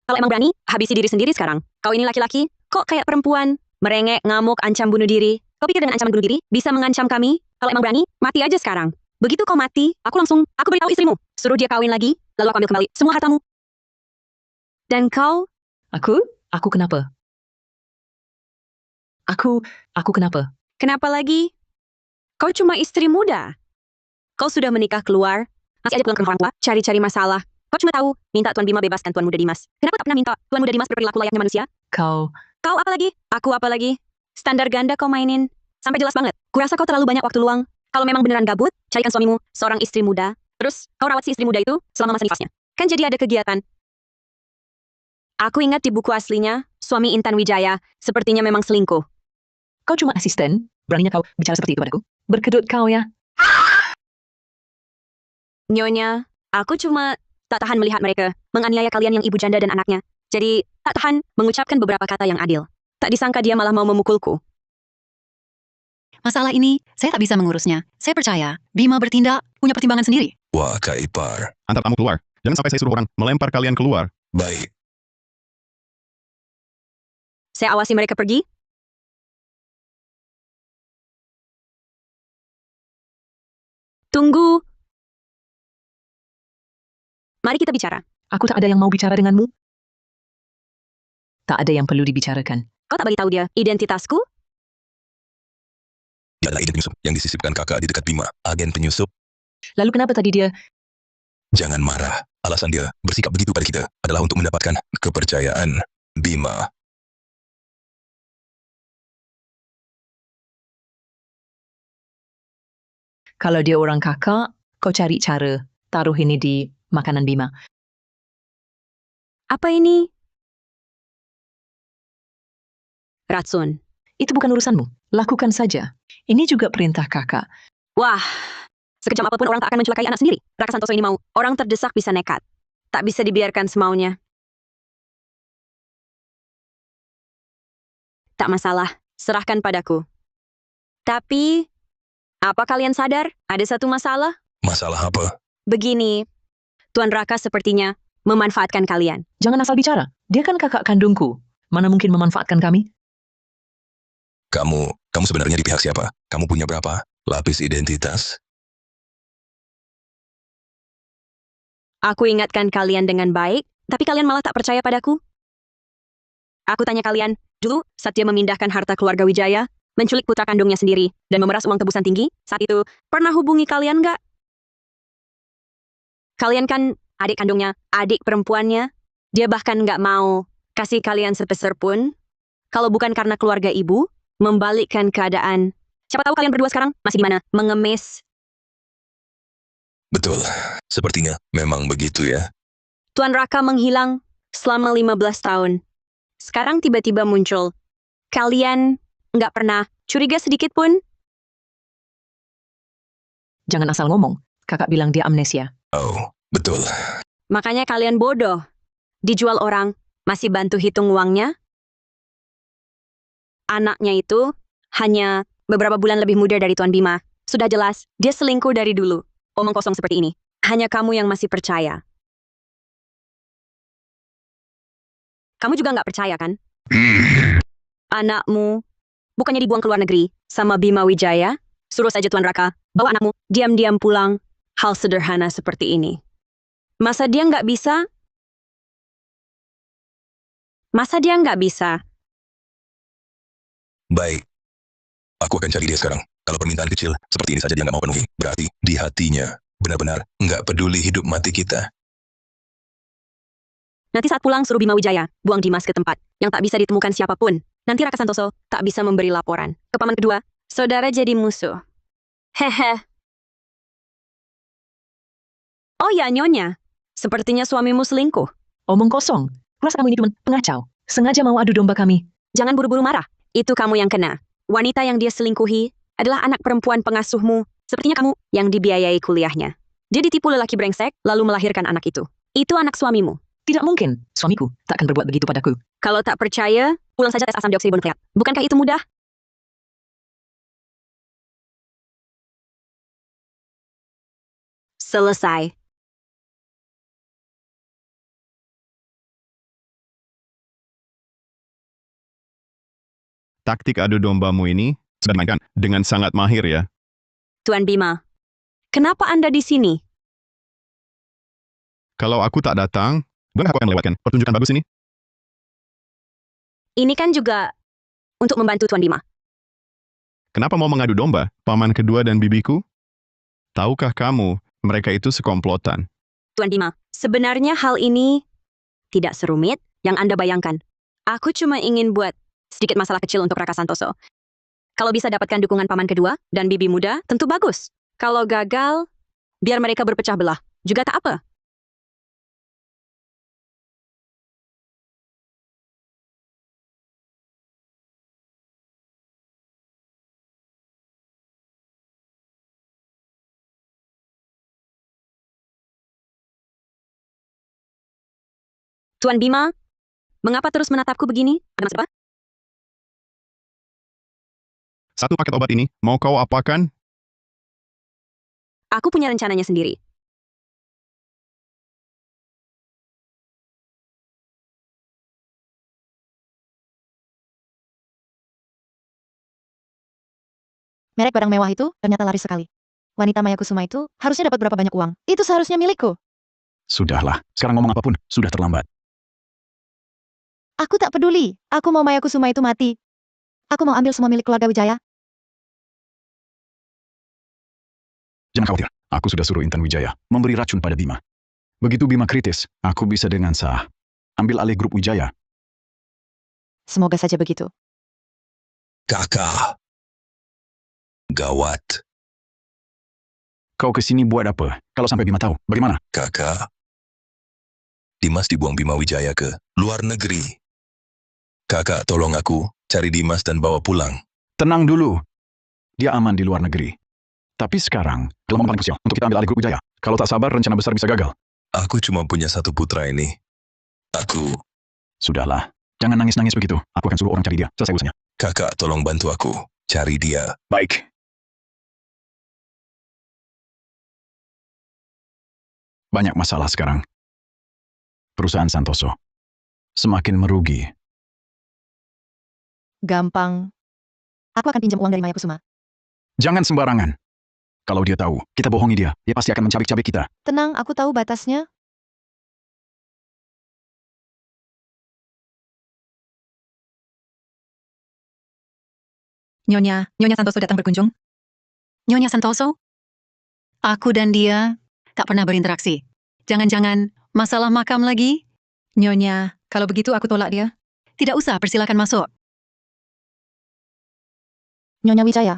Kalau emang berani, habisi diri sendiri sekarang. Kau ini laki-laki, kok kayak perempuan? Merengek, ngamuk, ancam bunuh diri. Kau pikir dengan ancaman bunuh diri, bisa mengancam kami? Kalau emang berani, mati aja sekarang. Begitu kau mati, aku beritahu istrimu. Suruh dia kawin lagi, lalu aku ambil kembali semua hartamu. Dan kau, Aku kenapa? Aku kenapa? kenapa lagi? Kau cuma istri muda. Kau sudah menikah keluar, masih aja pulang ke rumah orang tua, cari-cari masalah. Kau cuma tahu, minta Tuan Bima bebaskan Tuan Muda Dimas. Kenapa tak pernah minta Tuan Muda Dimas berperilaku layaknya manusia? Kau Kau apa lagi? Aku apa lagi? Standar ganda kau mainin. Sampai jelas banget. Kurasa kau terlalu banyak waktu luang. Kalau memang beneran gabut, carikan suamimu, seorang istri muda. Terus, kau rawat si istri muda itu selama masa nifasnya. Kan jadi ada kegiatan. Aku ingat di buku aslinya, suami Intan Wijaya sepertinya memang selingkuh. Kau cuma asisten. Beraninya kau bicara seperti itu padaku? Berkedut kau ya. Nyonya, aku cuma tak tahan melihat mereka menganiaya kalian yang ibu janda dan anaknya. Jadi, tak tahan mengucapkan beberapa kata yang adil. Tak disangka dia malah mau memukulku. Masalah ini, saya tak bisa mengurusnya. Saya percaya, Bima bertindak, punya pertimbangan sendiri. Wah, Kak Ipar. Antar kamu keluar. Jangan sampai saya suruh orang melempar kalian keluar. Baik, Saya awasi mereka pergi. Tunggu. Mari kita bicara. Aku tak ada yang mau bicara denganmu. Tak ada yang perlu dibicarakan. Kau tak beritahu dia identitasku? dia adalah agen penyusup yang disisipkan kakak di dekat Bima. Agen penyusup? Lalu kenapa tadi dia... Jangan marah. Alasan dia bersikap begitu pada kita adalah untuk mendapatkan kepercayaan Bima. Kalau dia orang kakak, kau cari cara taruh ini di makanan Bima. Apa ini? Racun. Itu bukan urusanmu. Lakukan saja. Ini juga perintah kakak. Wah, sekejam apapun orang tak akan mencelakai anak sendiri. Raka Santoso ini mau. Orang terdesak bisa nekat. Tak bisa dibiarkan semaunya. Tak masalah, serahkan padaku. Tapi, apa kalian sadar? Ada satu masalah? Masalah apa? Begini, Tuan Raka sepertinya memanfaatkan kalian. Jangan asal bicara. Dia kan kakak kandungku. Mana mungkin memanfaatkan kami? Kamu sebenarnya di pihak siapa? Kamu punya berapa lapis identitas? Aku ingatkan kalian dengan baik, tapi kalian malah tak percaya padaku. Aku tanya kalian, dulu saat dia memindahkan harta keluarga Wijaya, menculik putra kandungnya sendiri, dan memeras uang tebusan tinggi, saat itu pernah hubungi kalian nggak? Kalian kan adik kandungnya, adik perempuannya. Dia bahkan nggak mau kasih kalian sepeser pun. Kalau bukan karena keluarga ibu, membalikkan keadaan. Siapa tahu kalian berdua sekarang masih di mana? Mengemis. Betul. Sepertinya memang begitu ya. Tuan Raka menghilang selama 15 tahun. Sekarang tiba-tiba muncul. Kalian nggak pernah curiga sedikit pun? Jangan asal ngomong. Kakak bilang dia amnesia. Oh, betul. Makanya kalian bodoh. Dijual orang, masih bantu hitung uangnya? Anaknya itu hanya beberapa bulan lebih muda dari Tuan Bima. Sudah jelas, dia selingkuh dari dulu. Omong kosong seperti ini. Hanya kamu yang masih percaya. Kamu juga nggak percaya, kan? Anakmu bukannya dibuang ke luar negeri sama Bima Wijaya? Suruh saja Tuan Raka, bawa anakmu diam-diam pulang. Hal sederhana seperti ini. Masa dia nggak bisa? Masa dia nggak bisa? Baik. Aku akan cari dia sekarang. Kalau permintaan kecil seperti ini saja dia nggak mau penuhi, berarti di hatinya benar-benar nggak peduli hidup mati kita. Nanti saat pulang suruh Bima Wijaya, buang Dimas ke tempat yang tak bisa ditemukan siapapun. Nanti Raka Santoso tak bisa memberi laporan. Ke paman kedua, saudara jadi musuh. Hehe. Oh ya, Nyonya. Sepertinya suamimu selingkuh. Omong kosong. Kurasa kamu ini cuma pengacau. Sengaja mau adu domba kami. Jangan buru-buru marah. Itu kamu yang kena. Wanita yang dia selingkuhi adalah anak perempuan pengasuhmu. Sepertinya kamu yang dibiayai kuliahnya. Dia ditipu lelaki brengsek, lalu melahirkan anak itu. Itu anak suamimu. Tidak mungkin. Suamiku tak akan berbuat begitu padaku. Kalau tak percaya, ulang saja tes asam dioksiribonukleat. Bukankah itu mudah? Selesai. Taktik adu dombamu ini sudah dimainkan dengan sangat mahir ya. Tuan Bima, kenapa Anda di sini? Kalau aku tak datang, bukan aku akan melewatkan pertunjukan bagus ini. Ini kan juga untuk membantu Tuan Bima. Kenapa mau mengadu domba, paman kedua dan bibiku? Tahukah kamu, mereka itu sekomplotan. Tuan Bima, sebenarnya hal ini tidak serumit yang Anda bayangkan. Aku cuma ingin buat sedikit masalah kecil untuk Raka Santoso. Kalau bisa dapatkan dukungan paman kedua dan bibi muda, tentu bagus. Kalau gagal, biar mereka berpecah belah. Juga tak apa. Tuan Bima, mengapa terus menatapku begini? Ada masalah? Satu paket obat ini, mau kau apakan? Aku punya rencananya sendiri. Merek barang mewah itu ternyata laris sekali. Wanita Maya Kusuma itu harusnya dapat berapa banyak uang. Itu seharusnya milikku. Sudahlah, sekarang ngomong apapun, sudah terlambat. Aku tak peduli. Aku mau Maya Kusuma itu mati. Aku mau ambil semua milik keluarga Wijaya. Jangan khawatir, aku sudah suruh Intan Wijaya memberi racun pada Bima. Begitu Bima kritis, aku bisa dengan sah ambil alih grup Wijaya. Semoga saja begitu. Kakak. Gawat. Kau kesini buat apa? Kalau sampai Bima tahu, bagaimana? Kakak. Dimas dibuang Bima Wijaya ke luar negeri. Kakak tolong aku cari Dimas dan bawa pulang. Tenang dulu. Dia aman di luar negeri. Tapi sekarang, dalam momen paling krusial untuk kita ambil alih grup Wijaya. Kalau tak sabar, rencana besar bisa gagal. Aku cuma punya satu putra ini. Aku. Sudahlah, jangan nangis-nangis begitu. Aku akan suruh orang cari dia. Selesai urusannya. Kakak tolong bantu aku cari dia. Baik. Banyak masalah sekarang. Perusahaan Santoso semakin merugi. Gampang. Aku akan pinjam uang dari Maya Kusuma. Jangan sembarangan. Kalau dia tahu, kita bohongi dia pasti akan mencabik-cabik kita. Tenang, aku tahu batasnya. Nyonya Santoso datang berkunjung. Nyonya Santoso? Aku dan dia tak pernah berinteraksi. Jangan-jangan masalah makam lagi? Nyonya, kalau begitu aku tolak dia. Tidak usah, persilakan masuk. Nyonya Wijaya.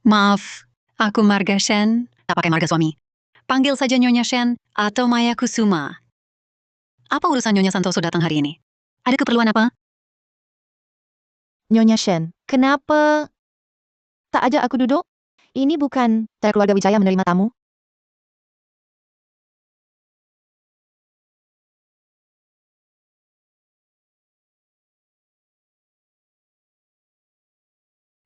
Maaf, aku Marga Shen, tak pakai marga suami. Panggil saja Nyonya Shen atau Maya Kusuma. Apa urusan Nyonya Santoso datang hari ini? Ada keperluan apa? Nyonya Shen, kenapa tak ajak aku duduk? Ini bukan cara keluarga Wijaya menerima tamu.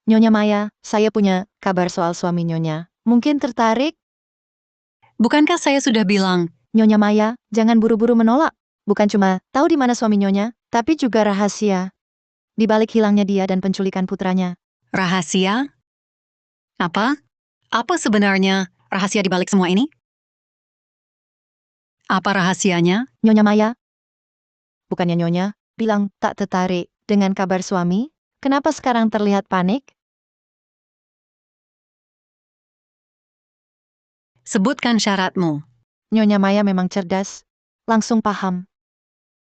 Nyonya Maya, saya punya kabar soal suami Nyonya. Mungkin tertarik? Bukankah saya sudah bilang? Nyonya Maya, jangan buru-buru menolak. Bukan cuma tahu di mana suami Nyonya, tapi juga rahasia. Di balik hilangnya dia dan penculikan putranya. Rahasia? Apa? Apa sebenarnya rahasia di balik semua ini? Apa rahasianya? Nyonya Maya? Bukannya Nyonya bilang tak tertarik dengan kabar suami? Kenapa sekarang terlihat panik? Sebutkan syaratmu. Nyonya Maya memang cerdas. Langsung paham.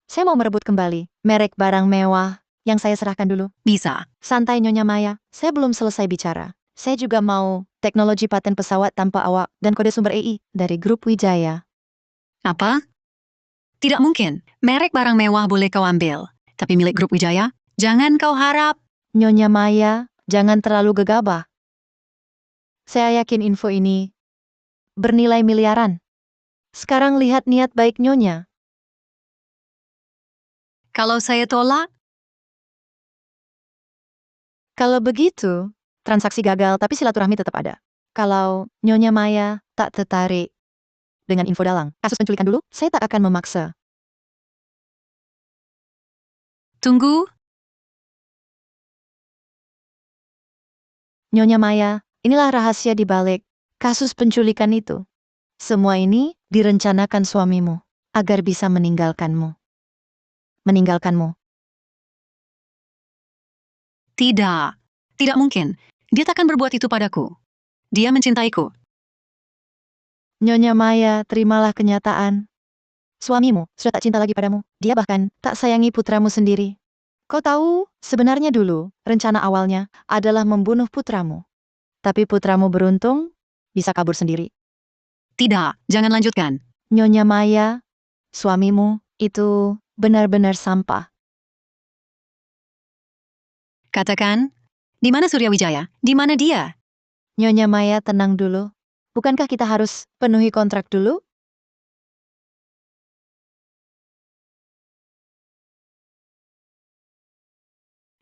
Saya mau merebut kembali merek barang mewah yang saya serahkan dulu. Bisa. Santai Nyonya Maya, saya belum selesai bicara. Saya juga mau teknologi paten pesawat tanpa awak dan kode sumber EI dari grup Wijaya. Apa? Tidak mungkin. Merek barang mewah boleh kau ambil. Tapi milik grup Wijaya, jangan kau harap. Nyonya Maya, jangan terlalu gegabah. Saya yakin info ini bernilai miliaran. Sekarang lihat niat baik Nyonya. Kalau saya tolak, Kalau begitu, transaksi gagal tapi silaturahmi tetap ada. Kalau Nyonya Maya tak tertarik dengan info dalang, kasus penculikan dulu, saya tak akan memaksa. tunggu. Nyonya Maya, inilah rahasia di balik kasus penculikan itu. Semua ini direncanakan suamimu agar bisa meninggalkanmu. Tidak. Tidak mungkin. Dia takkan berbuat itu padaku. Dia mencintaiku. Nyonya Maya, terimalah kenyataan. Suamimu sudah tak cinta lagi padamu. Dia bahkan tak sayangi putramu sendiri. Kau tahu, sebenarnya dulu, rencana awalnya adalah membunuh putramu. Tapi putramu beruntung, bisa kabur sendiri. Tidak, jangan lanjutkan. Nyonya Maya, suamimu itu benar-benar sampah. Katakan, di mana Surya Wijaya? Di mana dia? Nyonya Maya, tenang dulu. Bukankah kita harus penuhi kontrak dulu?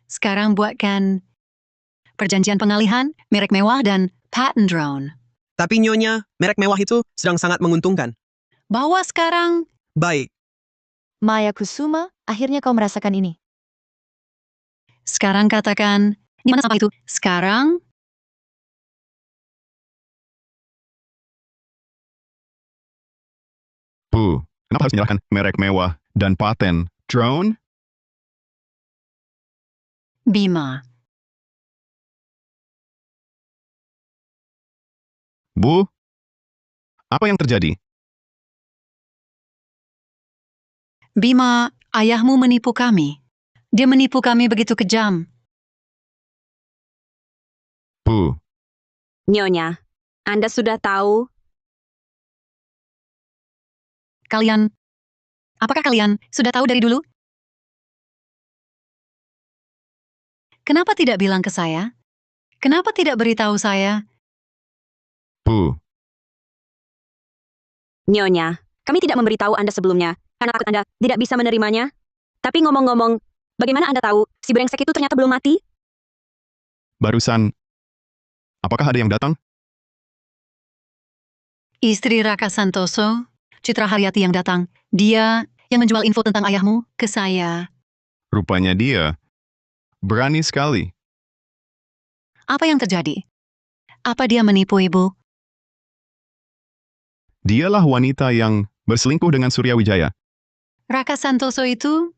Sekarang buatkan perjanjian pengalihan, merek mewah, dan patent drone. Tapi Nyonya, merek mewah itu sedang sangat menguntungkan. Bawa sekarang. Baik, Maya Kusuma, akhirnya kau merasakan ini. Sekarang katakan, di mana sampah itu? Sekarang, Kenapa harus menyerahkan merek mewah dan paten drone? Bima. Bu, apa yang terjadi? Bima, ayahmu menipu kami. Dia menipu kami begitu kejam. Bu, Nyonya, Anda sudah tahu Apakah kalian sudah tahu dari dulu? Kenapa tidak bilang ke saya? Kenapa tidak beritahu saya? Bu, Nyonya, kami tidak memberitahu Anda sebelumnya, karena takut Anda tidak bisa menerimanya. Tapi ngomong-ngomong, bagaimana Anda tahu si brengsek itu ternyata belum mati? barusan, apakah ada yang datang? Istri Raka Santoso, Citra Haryati yang datang. Dia yang menjual info tentang ayahmu ke saya. Rupanya dia berani sekali. Apa yang terjadi? Apa dia menipu ibu? Dialah wanita yang berselingkuh dengan Surya Wijaya. Raka Santoso itu?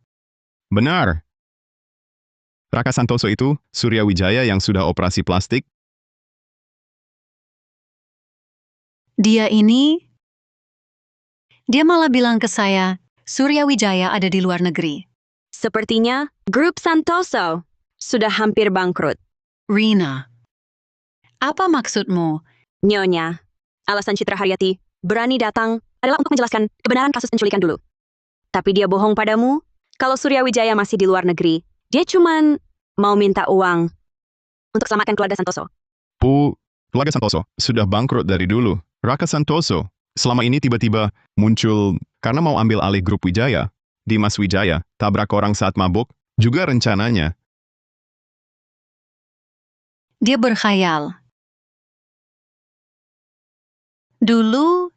Benar. Raka Santoso itu Surya Wijaya yang sudah operasi plastik. Dia malah bilang ke saya, Surya Wijaya ada di luar negeri. Sepertinya, grup Santoso sudah hampir bangkrut. Rina, apa maksudmu? Nyonya, alasan Citra Haryati berani datang adalah untuk menjelaskan kebenaran kasus penculikan dulu. Tapi dia bohong padamu, kalau Surya Wijaya masih di luar negeri, dia cuman mau minta uang untuk selamatkan keluarga Santoso. Bu, keluarga Santoso sudah bangkrut dari dulu. Raka Santoso selama ini tiba-tiba muncul karena mau ambil alih grup Wijaya. Dimas Wijaya tabrak orang saat mabuk, juga rencananya. Dia berkhayal. Dulu,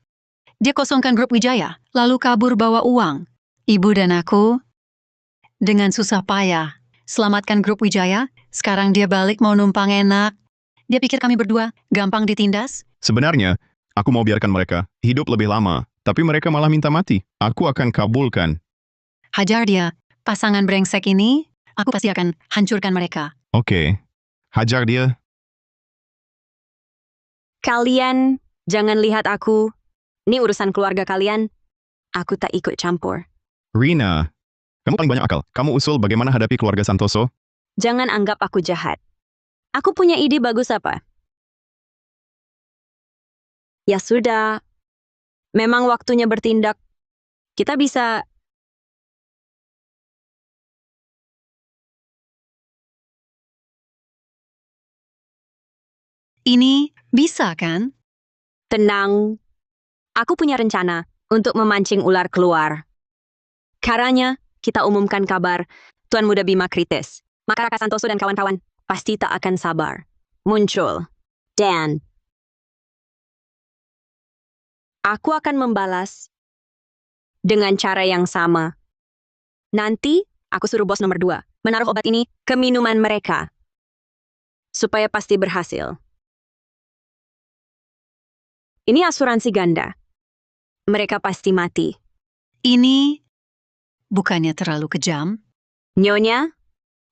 dia kosongkan grup Wijaya, lalu kabur bawa uang. Ibu dan aku, dengan susah payah, selamatkan grup Wijaya. Sekarang dia balik mau numpang enak. Dia pikir kami berdua gampang ditindas. Sebenarnya, aku mau biarkan mereka hidup lebih lama, tapi mereka malah minta mati. Aku akan kabulkan. Hajar dia, pasangan brengsek ini, aku pasti akan hancurkan mereka. Oke, hajar dia. Kalian jangan lihat aku. Ini urusan keluarga kalian. Aku tak ikut campur. Rina, kamu paling banyak akal. Kamu usul bagaimana hadapi keluarga Santoso? Jangan anggap aku jahat. Aku punya ide bagus apa? Ya sudah, memang waktunya bertindak. Kita bisa... Ini bisa kan? Tenang, aku punya rencana untuk memancing ular keluar. Caranya, kita umumkan kabar Tuan Muda Bima kritis. Maka Raka Santoso dan kawan-kawan pasti tak akan sabar. Muncul. Dan aku akan membalas dengan cara yang sama. Nanti, aku suruh bos nomor 2 menaruh obat ini ke minuman mereka. Supaya pasti berhasil. Ini asuransi ganda. Mereka pasti mati. Ini bukannya terlalu kejam? Nyonya,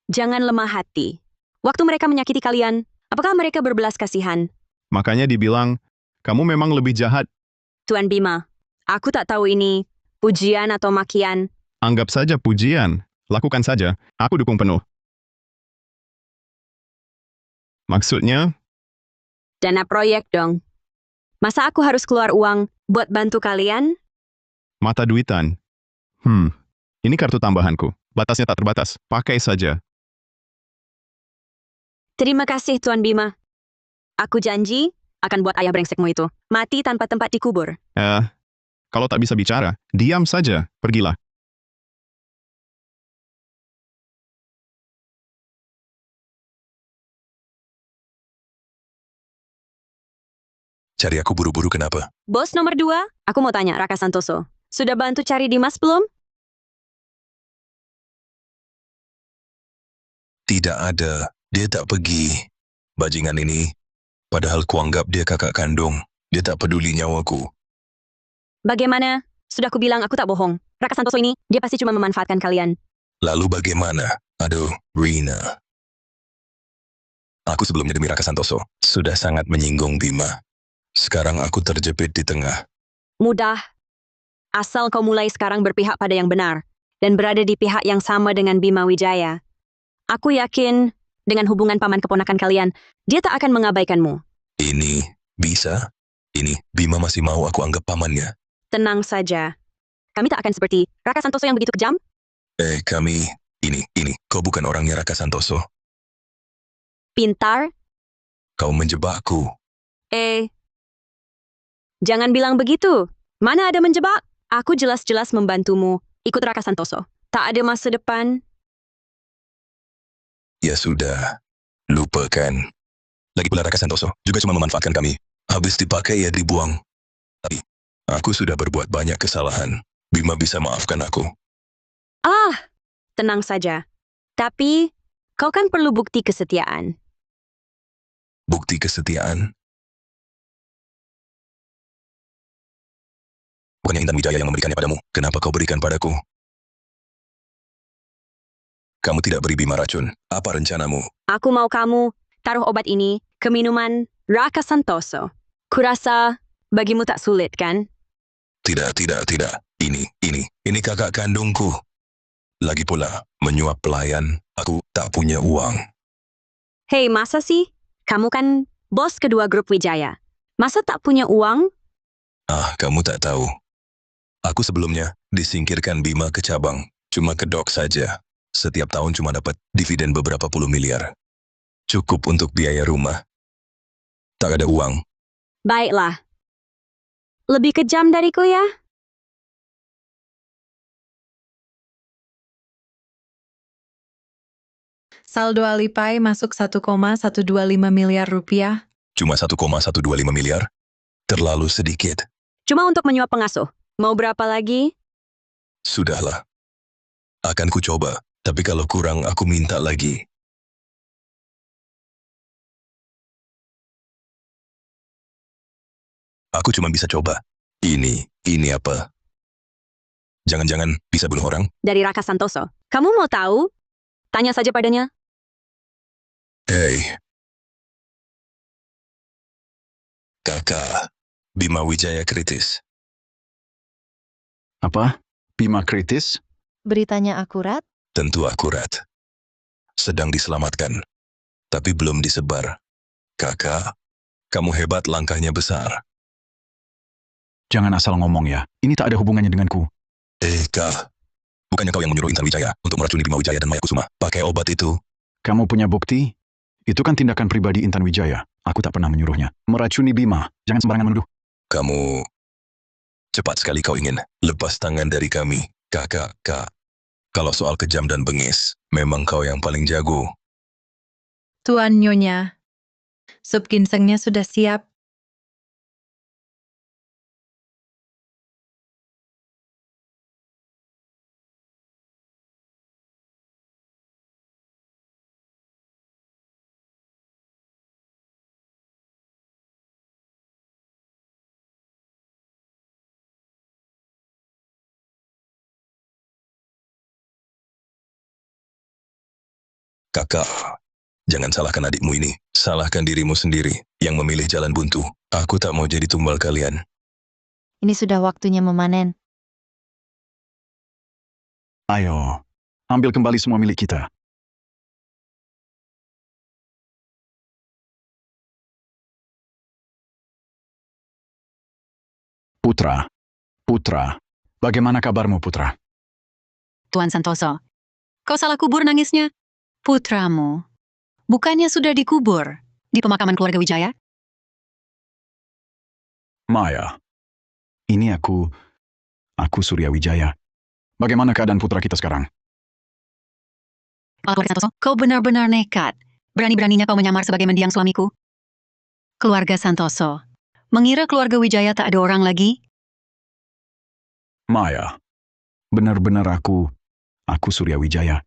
jangan lemah hati. Waktu mereka menyakiti kalian, apakah mereka berbelas kasihan? Makanya dibilang, kamu memang lebih jahat. Tuan Bima, aku tak tahu ini pujian atau makian. Anggap saja pujian. Lakukan saja. Aku dukung penuh. Maksudnya, Dana proyek dong. Masa aku harus keluar uang buat bantu kalian? mata duitan. Ini kartu tambahanku. Batasnya tak terbatas. Pakai saja. Terima kasih Tuan Bima. Aku janji akan buat ayah brengsekmu itu mati tanpa tempat dikubur. Kalau tak bisa bicara, diam saja. Pergilah. Cari aku buru-buru kenapa? Bos nomor 2, aku mau tanya Raka Santoso. Sudah bantu cari Dimas belum? Tidak ada. Dia tak pergi. Bajingan ini. Padahal kuanggap dia kakak kandung. Dia tak peduli nyawaku. Bagaimana? Sudah aku bilang aku tak bohong. Raka Santoso ini, dia pasti cuma memanfaatkan kalian. Lalu bagaimana? Aduh, Rina. Aku sebelumnya demi Raka Santoso sudah sangat menyinggung Bima. Sekarang aku terjepit di tengah. Mudah. Asal kau mulai sekarang berpihak pada yang benar dan berada di pihak yang sama dengan Bima Wijaya. Aku yakin dengan hubungan paman keponakan kalian, dia tak akan mengabaikanmu. Ini bisa? Ini Bima masih mau aku anggap pamannya. Tenang saja. Kami tak akan seperti Raka Santoso yang begitu kejam. Kami... Ini. Kau bukan orangnya Raka Santoso. Pintar. Kau menjebakku. Jangan bilang begitu. Mana ada menjebak? Aku jelas-jelas membantumu. Ikut Raka Santoso. Tak ada masa depan. Ya sudah. Lupakan. Lagi pula Raka Santoso juga cuma memanfaatkan kami. Habis dipakai ya dibuang. Tapi, aku sudah berbuat banyak kesalahan. Bima bisa maafkan aku. Tenang saja. Tapi, kau kan perlu bukti kesetiaan. Bukti kesetiaan? Bukannya Intan Wijaya yang memberikannya padamu. Kenapa kau berikan padaku? Kamu tidak beri Bima racun. Apa rencanamu? Aku mau kamu taruh obat ini ke minuman Raka Santoso. Kurasa bagimu tak sulit, kan? Tidak. Ini kakak kandungku. Lagi pula, menyuap pelayan, aku tak punya uang. Hei, masa sih? Kamu kan bos kedua grup Wijaya. Masa tak punya uang? Kamu tak tahu. Aku sebelumnya disingkirkan Bima ke cabang, cuma kedok saja. Setiap tahun cuma dapat dividen beberapa puluh miliar. Cukup untuk biaya rumah. Tak ada uang. Baiklah. Lebih kejam dariku ya? Saldo Alipay masuk 1,125 miliar rupiah. Cuma 1,125 miliar? Terlalu sedikit. Cuma untuk menyuap pengasuh. Mau berapa lagi? Sudahlah. Akan ku coba, tapi kalau kurang aku minta lagi. Aku cuma bisa coba. Ini apa? Jangan-jangan bisa bunuh orang? Dari Raka Santoso. Kamu mau tahu? Tanya saja padanya. Hei. Kakak, Bima Wijaya kritis. Apa? Bima kritis? Beritanya akurat? Tentu akurat. Sedang diselamatkan. Tapi belum disebar. Kakak, kamu hebat langkahnya besar. Jangan asal ngomong ya. Ini tak ada hubungannya denganku. Kak. Bukannya kau yang menyuruh Intan Wijaya untuk meracuni Bima Wijaya dan Maya Kusuma pakai obat itu? Kamu punya bukti? Itu kan tindakan pribadi Intan Wijaya. Aku tak pernah menyuruhnya. Meracuni Bima. Jangan sembarangan menuduh. Kamu... Cepat sekali kau ingin lepas tangan dari kami. Kak. Kalau soal kejam dan bengis, memang kau yang paling jago. Tuan Nyonya, sup ginsengnya sudah siap. Kakak, jangan salahkan adikmu ini. Salahkan dirimu sendiri yang memilih jalan buntu. Aku tak mau jadi tumbal kalian. Ini sudah waktunya memanen. Ayo, ambil kembali semua milik kita. Putra, bagaimana kabarmu Putra? Tuan Santoso, kau salah kubur nangisnya. Putramu, bukannya sudah dikubur di pemakaman keluarga Wijaya? Maya, ini aku Surya Wijaya. Bagaimana keadaan putra kita sekarang? Pak Keluarga Santoso, kau benar-benar nekat. Berani-beraninya kau menyamar sebagai mendiang suamiku. Keluarga Santoso, mengira keluarga Wijaya tak ada orang lagi? Maya, benar-benar aku Surya Wijaya.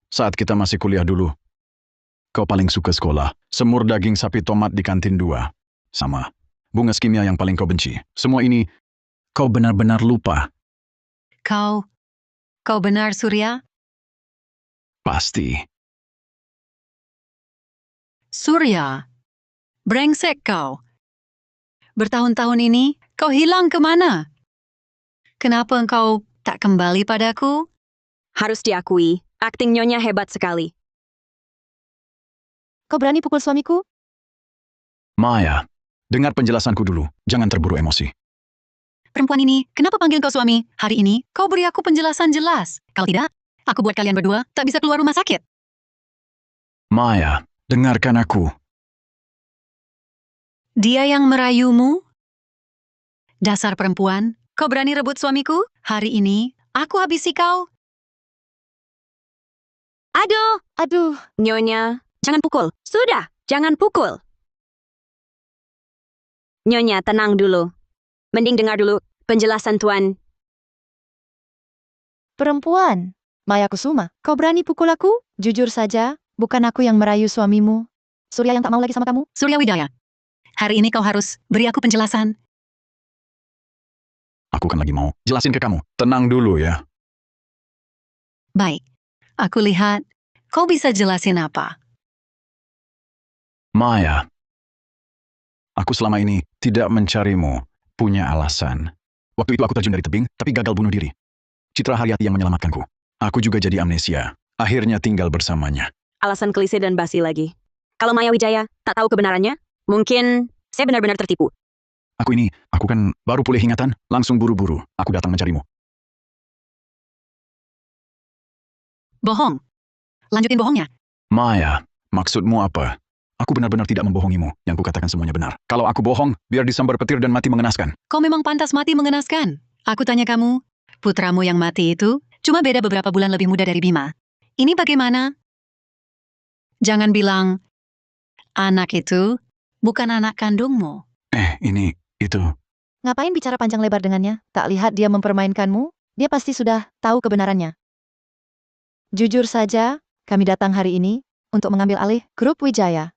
Saat kita masih kuliah dulu, kau paling suka sekolah. Semur daging sapi tomat di kantin 2. Sama. Bunga skimia yang paling kau benci. Semua ini, kau benar-benar lupa. Kau benar Surya? Pasti. Surya, brengsek kau. Bertahun-tahun ini, kau hilang kemana? Kenapa engkau tak kembali padaku? Harus diakui, akting Nyonya hebat sekali. Kau berani pukul suamiku? Maya, dengar penjelasanku dulu. Jangan terburu emosi. Perempuan ini, kenapa panggil kau suami? Hari ini, kau beri aku penjelasan jelas. Kalau tidak, aku buat kalian berdua tak bisa keluar rumah sakit. Maya, dengarkan aku. Dia yang merayumu? Dasar perempuan, kau berani rebut suamiku? Hari ini, aku habisi kau. Aduh, Nyonya, jangan pukul. Sudah, jangan pukul. Nyonya, tenang dulu. Mending dengar dulu penjelasan Tuan. perempuan. Maya Kusuma, kau berani pukul aku? Jujur saja, bukan aku yang merayu suamimu. Surya yang tak mau lagi sama kamu? Surya Wijaya, hari ini kau harus beri aku penjelasan. Aku kan lagi mau jelasin ke kamu. Tenang dulu ya. Baik, aku lihat kau bisa jelasin apa. Maya, aku selama ini tidak mencarimu. Punya alasan. Waktu itu aku terjun dari tebing, tapi gagal bunuh diri. Citra Haryati yang menyelamatkanku. Aku juga jadi amnesia. Akhirnya tinggal bersamanya. Alasan klise dan basi lagi. Kalau Maya Wijaya tak tahu kebenarannya, mungkin saya benar-benar tertipu. Aku kan baru pulih ingatan, langsung buru-buru. Aku datang mencarimu. Bohong. Lanjutin bohongnya. Maya, maksudmu apa? Aku benar-benar tidak membohongimu. Yang kukatakan semuanya benar. Kalau aku bohong, biar disambar petir dan mati mengenaskan. Kau memang pantas mati mengenaskan. Aku tanya kamu, putramu yang mati itu cuma beda beberapa bulan lebih muda dari Bima. Ini bagaimana? Jangan bilang, anak itu bukan anak kandungmu. Itu. Ngapain bicara panjang lebar dengannya? Tak lihat dia mempermainkanmu? Dia pasti sudah tahu kebenarannya. Jujur saja, kami datang hari ini untuk mengambil alih grup Wijaya.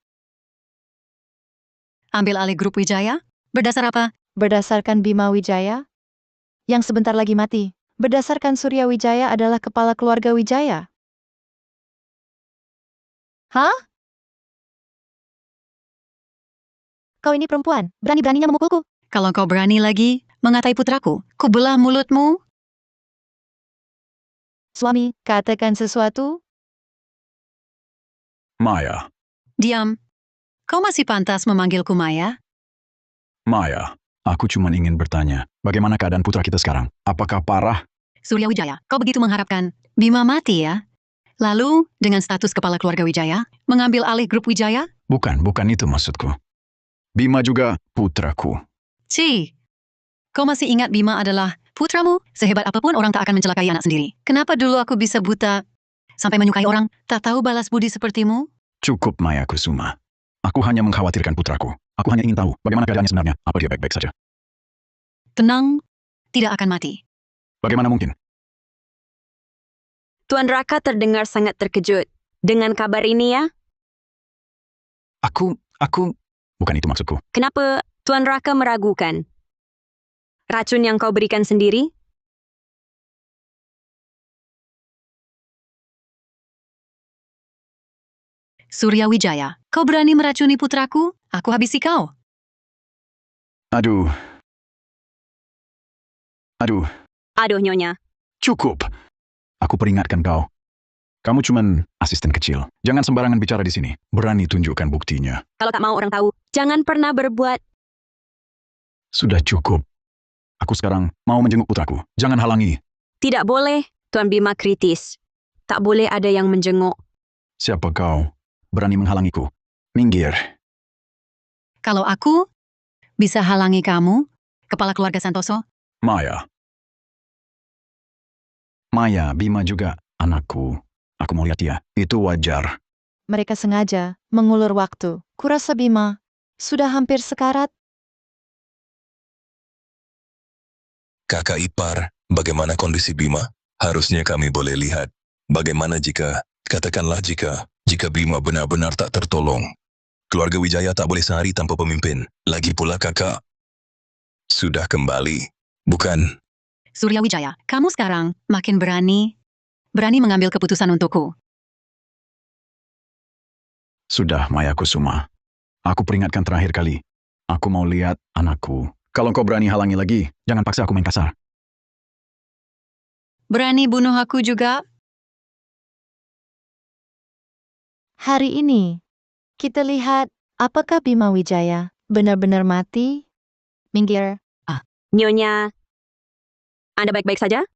Ambil alih grup Wijaya? Berdasar apa? Berdasarkan Bima Wijaya, yang sebentar lagi mati. Berdasarkan Surya Wijaya adalah kepala keluarga Wijaya. Hah? Kau ini perempuan, berani-beraninya memukulku. Kalau kau berani lagi mengatai putraku, kubelah mulutmu. Suami, katakan sesuatu. Maya, Diam. Kau masih pantas memanggilku Maya? Maya, Aku cuma ingin bertanya, bagaimana keadaan putra kita sekarang? Apakah parah? Surya Wijaya, kau begitu mengharapkan Bima mati ya? Lalu, dengan status kepala keluarga Wijaya, mengambil alih grup Wijaya? Bukan itu maksudku. Bima juga putraku. Kau masih ingat Bima adalah putramu? Sehebat apapun orang tak akan mencelakai anak sendiri. Kenapa dulu aku bisa buta sampai menyukai orang tak tahu balas budi sepertimu? Cukup, Maya Kusuma. Aku hanya mengkhawatirkan putraku. Aku hanya ingin tahu bagaimana keadaannya sebenarnya. Apa dia baik-baik saja? Tenang, tidak akan mati. Bagaimana mungkin? Tuan Raka terdengar sangat terkejut dengan kabar ini ya. Aku... Bukan itu maksudku. Kenapa Tuan Raka meragukan? Racun yang kau berikan sendiri? Surya Wijaya, kau berani meracuni putraku? Aku habisi kau. Aduh, Aduh, Nyonya. cukup. Aku peringatkan kau. Kamu cuman asisten kecil. Jangan sembarangan bicara di sini. Berani tunjukkan buktinya. Kalau tak mau orang tahu, jangan pernah berbuat. Sudah cukup. Aku sekarang mau menjenguk putraku. Jangan halangi. Tidak boleh, Tuan Bima kritis. Tak boleh ada yang menjenguk. Siapa kau? Berani menghalangiku. Minggir. Kalau aku bisa halangi kamu, kepala keluarga Santoso, Maya, Bima juga anakku. Aku mau lihat dia. Itu wajar. Mereka sengaja mengulur waktu. Kurasa Bima sudah hampir sekarat. Kakak ipar, bagaimana kondisi Bima? Harusnya kami boleh lihat. Bagaimana katakanlah jika Bima benar-benar tak tertolong. Keluarga Wijaya tak boleh sehari tanpa pemimpin. Lagi pula kakak sudah kembali, bukan? Surya Wijaya, kamu sekarang makin berani mengambil keputusan untukku. Sudah, Maya Kusuma. Aku peringatkan terakhir kali. Aku mau lihat anakku. Kalau kau berani halangi lagi, jangan paksa aku main kasar. Berani bunuh aku juga? Hari ini, kita lihat apakah Bima Wijaya benar-benar mati? Minggir. Nyonya, Anda baik-baik saja?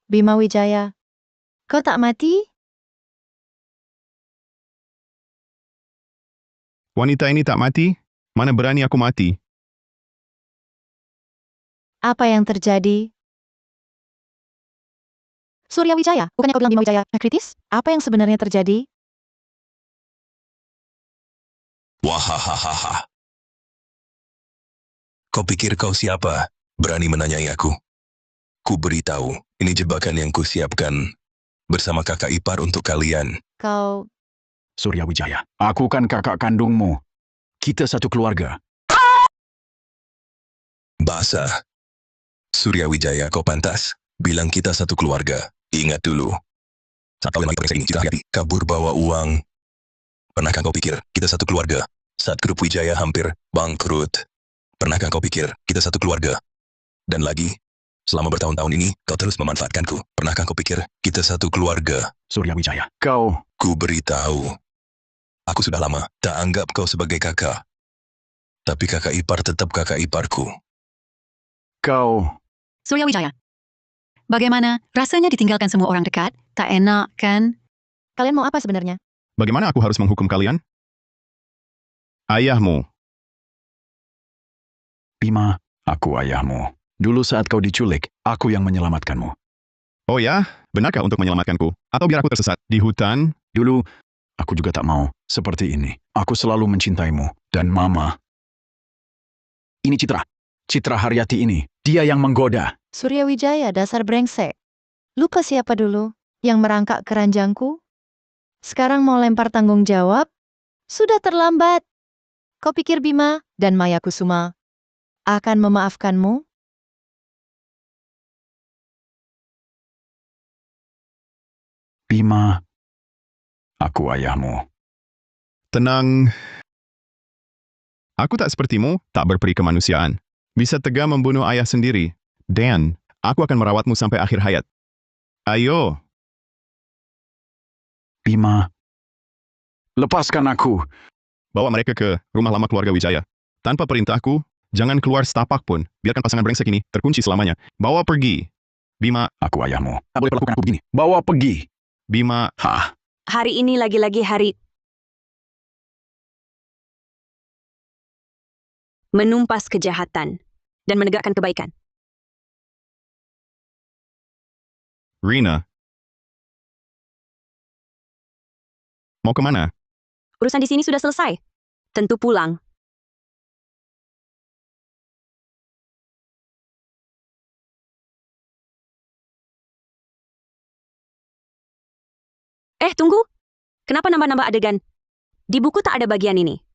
Bima Wijaya, kau tak mati? Wanita ini tak mati? Mana berani aku mati? Apa yang terjadi? Surya Wijaya, bukannya kau bilang Bima Wijaya kritis? Apa yang sebenarnya terjadi? Wahahaha. Kau pikir kau siapa? Berani menanyai aku? Ku beritahu, ini jebakan yang kusiapkan bersama kakak ipar untuk kalian. Kau... Surya Wijaya, aku kan kakak kandungmu. Kita satu keluarga. Basah. Surya Wijaya, kau pantas bilang kita satu keluarga. Ingat dulu. Saat kau lagi periksa ini, hati-hati, kabur bawa uang. Pernahkah kau pikir kita satu keluarga? Saat grup Wijaya hampir bangkrut. Pernahkah kau pikir kita satu keluarga? Dan lagi, selama bertahun-tahun ini, kau terus memanfaatkanku. Pernahkah kau pikir kita satu keluarga? Surya Wijaya, kau... Ku beritahu. Aku sudah lama tak anggap kau sebagai kakak. Tapi kakak ipar tetap kakak iparku. Kau... Surya Wijaya, bagaimana rasanya ditinggalkan semua orang dekat? Tak enak, kan? Kalian mau apa sebenarnya? Bagaimana aku harus menghukum kalian? Ayahmu. Bima, aku ayahmu. Dulu saat kau diculik, aku yang menyelamatkanmu. Oh ya? Benarkah untuk menyelamatkanku? Atau biar aku tersesat di hutan? Dulu, aku juga tak mau seperti ini. Aku selalu mencintaimu. Dan Mama. Ini Citra Haryati ini. Dia yang menggoda. Surya Wijaya, dasar brengsek. Lupa siapa dulu yang merangkak keranjangku? Sekarang mau lempar tanggung jawab? Sudah terlambat. Kau pikir Bima dan Maya Kusuma akan memaafkanmu? Bima, aku ayahmu. Tenang. Aku tak sepertimu, tak berperi kemanusiaan. Bisa tega membunuh ayah sendiri. Dan, aku akan merawatmu sampai akhir hayat. Ayo, Bima, lepaskan aku. bawa mereka ke rumah lama keluarga Wijaya. Tanpa perintahku, jangan keluar setapak pun. Biarkan pasangan brengsek ini terkunci selamanya. Bawa pergi. Bima, Aku ayahmu. Tak boleh perlakukan aku begini. Bawa pergi. Bima, Hah? Hari ini lagi-lagi hari menumpas kejahatan dan menegakkan kebaikan. Rina. Mau kemana? Urusan di sini sudah selesai. Tentu pulang. Tunggu. Kenapa nambah-nambah adegan? Di buku tak ada bagian ini.